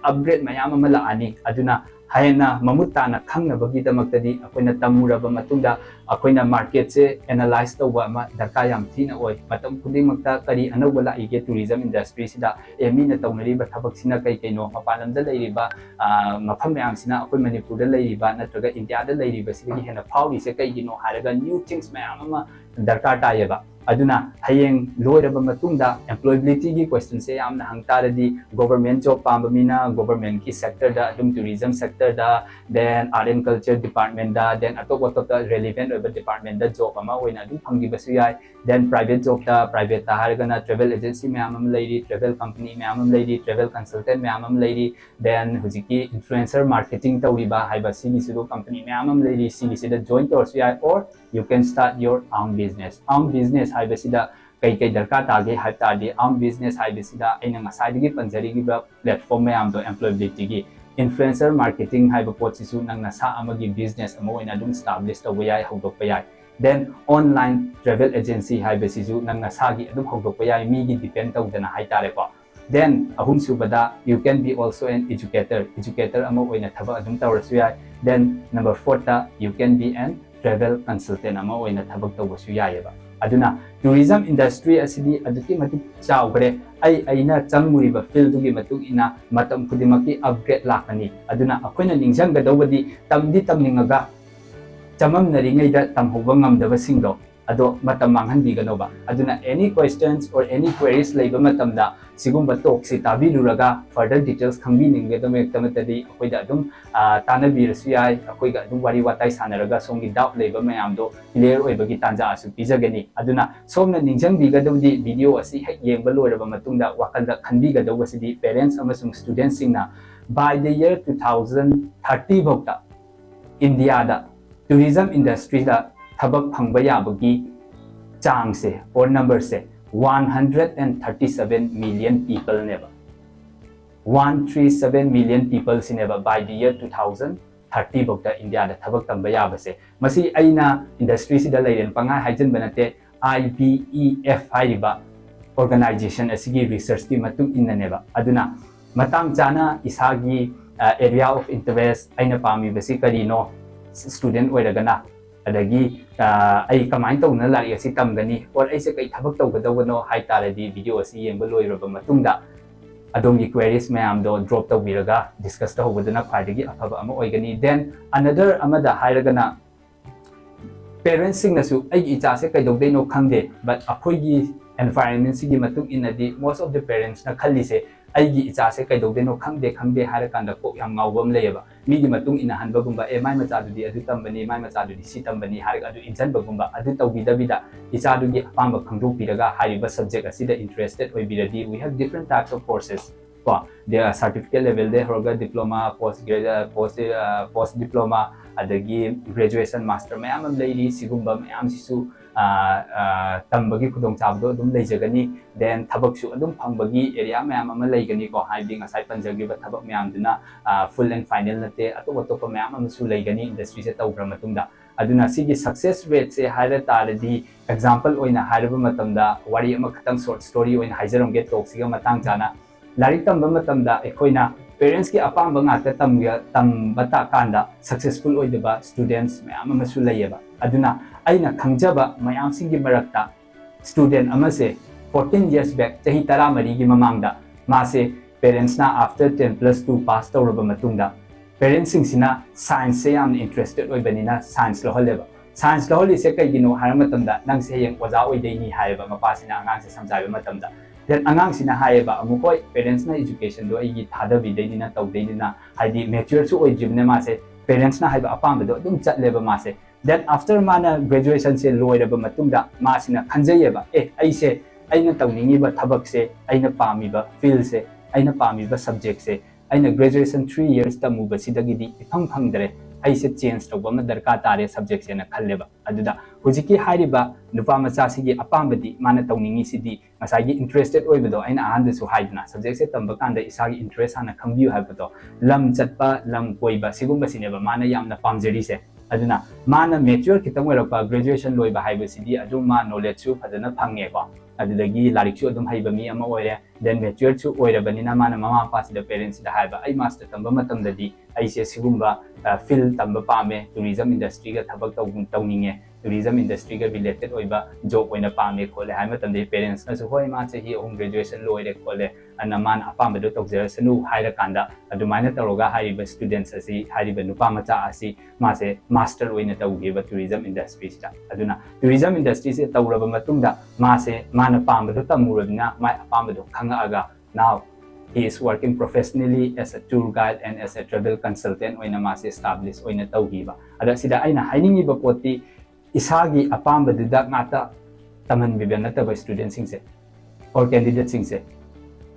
upgrade mayam ama laani aduna hayana mamutana khangna bagi damaktadi akoina tamuraba matunda akoina market se analyze tawba ma darka yam thina oi matam khuding makta kari anawala ige tourism industry sida emina tawnari ba thabak sina kai kaino mapanamda leiriba mafam yam sina akoi manipur da leiriba natraga india da leiriba sigi hena phawi se kai gino haraga new things mayam ama darka tayeba aduna hayeng loiraba matungda employability gi question se amna hangtaradi government job pambamina government ki sector da adum tourism sector da then art and culture department da then atop relevant over department da job ama oina adum phangi basu yai then private job da private ta hargana travel agency me amam leiri travel company me amam leiri travel consultant me amam leiri then hujiki influencer marketing tawriba haiba sigi sido company me amam leiri sigi sida join torsu yai or you can start your own business haibasida kai kai darka tage haitadi own business haibasida aina ngasai gi panjari gi platform mayam do employability gi influencer marketing haiba potsisu nang nasa amagi business amo ina dum establish to yai hodok payai then online travel agency haibasisu nang nasa gi adum hodok payai mi gi depend tawdana haitare ko then ahum subada you can be also an educator amo ina thaba adum tawrasu yai then number 4 ta you can be an travel consultant ama oina thabak tawbasu yayeba aduna tourism industry asidi aduki mati chawgre aina changmuriba field gi matung ina matam khudimaki upgrade lakani aduna akoina ningjang gadawadi tamdi tamningaga chamam naringai da tamhoba ngamdaba singdo ado matam manghanbi ganoba aduna any questions or any queries leiba matamda sigumba talk si tabiluraga further details khangbi ningge do mek tamatadi akoida adum tanabirasu yai akoiga adum wari watai sanaraga songi doubt leiba mayam do clear oibagi tanja asu pijagani aduna somna ningjang bigadawdi video asi hek yengba loiraba matungda wakalda khanbi gadawasidi parents amasung students singna by the year 2030 bokta India da tourism industry da thabak phangba yabagi chang se or number se 137 million people never 137 million people sineba by the year 2030 bokta India da thabak tamba yabase masi aina industry sida leiren panga haijen banate IBEF haiba organization asigi research ki matung innaneba aduna matang chana isagi area of interest aina pami basi karino student oiragana adagi ai kamai tawna lari asi tamgani or ai se kai thabak tawgadawno haitaradi video asi yengba loiraba matungda adongi queries mayam do drop tawbiraga discuss tawbadana khwaidagi afaba ama oigani then another amada hairagana parents sing nasu ai icha se kai dogdeino khangde but akoigi environment sigi matung inadi most of the parents na khalli se aigi icha se kai dogdeino khangde harakanda ko yam ngawbam leyaba migi matung ina hanbagumba e mai macha dudi adu tambani mai macha dudi si tambani har adu injan bagumba adu tawbidabida icha dugi apamba khangdu piraga hariba subject asida interested oibiradi we have different types of courses there are certificate level there hoga diploma post diploma adagi graduation master mayam leiri sigumba mayam sisu tambagi khudong chabdo dum leijagani then thabak su adum phangbagi area mayam ama leigani ko haibing asai panjagi ba thabak mayam duna full and final nate atop mayam am su leigani industry se tawbra matungda aduna sigi success rate se haira taradi example oina hairaba matamda wari ama khatang short story oina haijarom get talk siga matang chana larik tamba matamda ekoina parents ki apamba ngata tambata kanda successful oidaba students mayam ama su leyeba aduna aina khangjaba mayam singi marakta student amase 14 years back chahi 13 gi mamangda mase parents na after 10+2 pass tawraba matungda parents sing sina science se am interested oibanina science lo holeba science ꯂꯧꯍꯜꯂꯤꯁꯦ ꯀꯩꯒꯤꯅꯣ ꯍꯥꯏꯕ ꯃꯇꯝꯗ ꯅꯪꯁꯦ ꯍꯌꯦꯡ ꯑꯣꯖꯥ ꯑꯣꯏꯗꯣꯏꯅꯤ ꯍꯥꯏꯌꯦꯕ ꯃꯄꯥꯁꯤꯅ ꯑꯉꯥꯡꯁꯦ ꯁꯝꯖꯥꯏꯕ ꯃꯇꯝꯗ then ꯑꯉꯥꯡꯁꯤꯅ ꯍꯥꯏꯌꯦꯕ ꯑꯃꯨꯛ ꯍꯣꯏ ꯄꯦꯔꯦꯟꯁꯅ ꯏꯖꯨꯀꯦꯁꯟꯗꯣ ꯑꯩꯒꯤ ꯊꯥꯗꯕꯤꯗꯩꯅꯤꯅ ꯇꯧꯗꯩꯅꯤꯅ ꯍꯥꯏꯗꯤ ꯃꯦꯆꯨꯔꯁꯨ ꯑꯣꯏꯗ꯭ꯔꯤꯕꯅꯤꯅ ꯃꯥꯁꯦ ꯄꯦꯔꯦꯟꯁꯅ ꯍꯥꯏꯕ ꯑꯄꯥꯝꯕꯗꯣ ꯑꯗꯨꯝ ꯆꯠꯂꯦꯕ ꯃꯥꯁꯦ then after mana graduation se loiraba matungda masina khanjayeba aise aina tawningiba thabak se aina pamiba field se aina pamiba subject se aina graduation 3 years tamuba sidagidi ithang phangdare aise change tawba ma darka tare subject se na khalleba aduda hujiki hairiba nupa macha sigi apambadi mana tawningi sidi masagi interested oibado aina ahanda su haidna subject se tamba kanda isagi interest hana khangbiu habado lam chatpa lam koiba sigumba sineba mana yamna pamjeri se aduna mana mature kitang oirapa graduation loiba haiba sidi adu ma knowledge su phadana phange ko adudagi larik chu adum haiba mi ama oire then mature chu oirabanina mana mama papa sida parents da haiba ai master tamba matam dadi ai se sigumba field tamba pame tourism industry ga thabak tawninge tourism industry ga related oiba job oina pame khole hai matam de parents na su hoi ma che hi graduation loire khole ana man apam do tokjera sanu haira kanda adumaina taroga haiba students asi haiba nupa macha asi ma se master oina tawgeba tourism industry sta aduna tourism industry se tawraba matungda ma se mana pamdo tamurabina mai apamdo khanga aga now he is working professionally as a tour guide and as a travel consultant oina ma se establish oina tawgiba ada sida aina hainingi ba poti isagi apamba duda ngata taman bibena taba student sing se or candidate sing se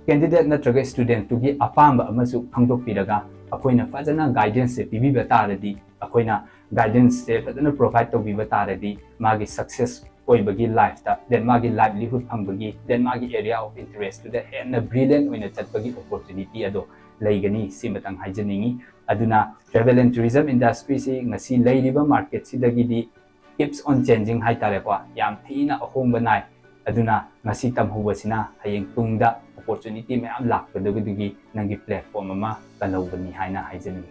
candidate natraga student to gi apamba amasu khangdok piraga akoina fajana guidance se pibi bataradi akoina guidance se fajana provide to bi bataradi magi success oibagi life ta then magi livelihood phambagi then magi area of interest to the and brilliant oina chatbagi opportunity ado laigani simatang haijaningi aduna travel and tourism industry si ngasi lairiba market sidagidi keeps on changing hai tare kwa yam thina ahongba nai aduna ngasi tamhubasina hayeng tungda opportunity me am lakpadagudi nangi platform ama kalawbani haina haijani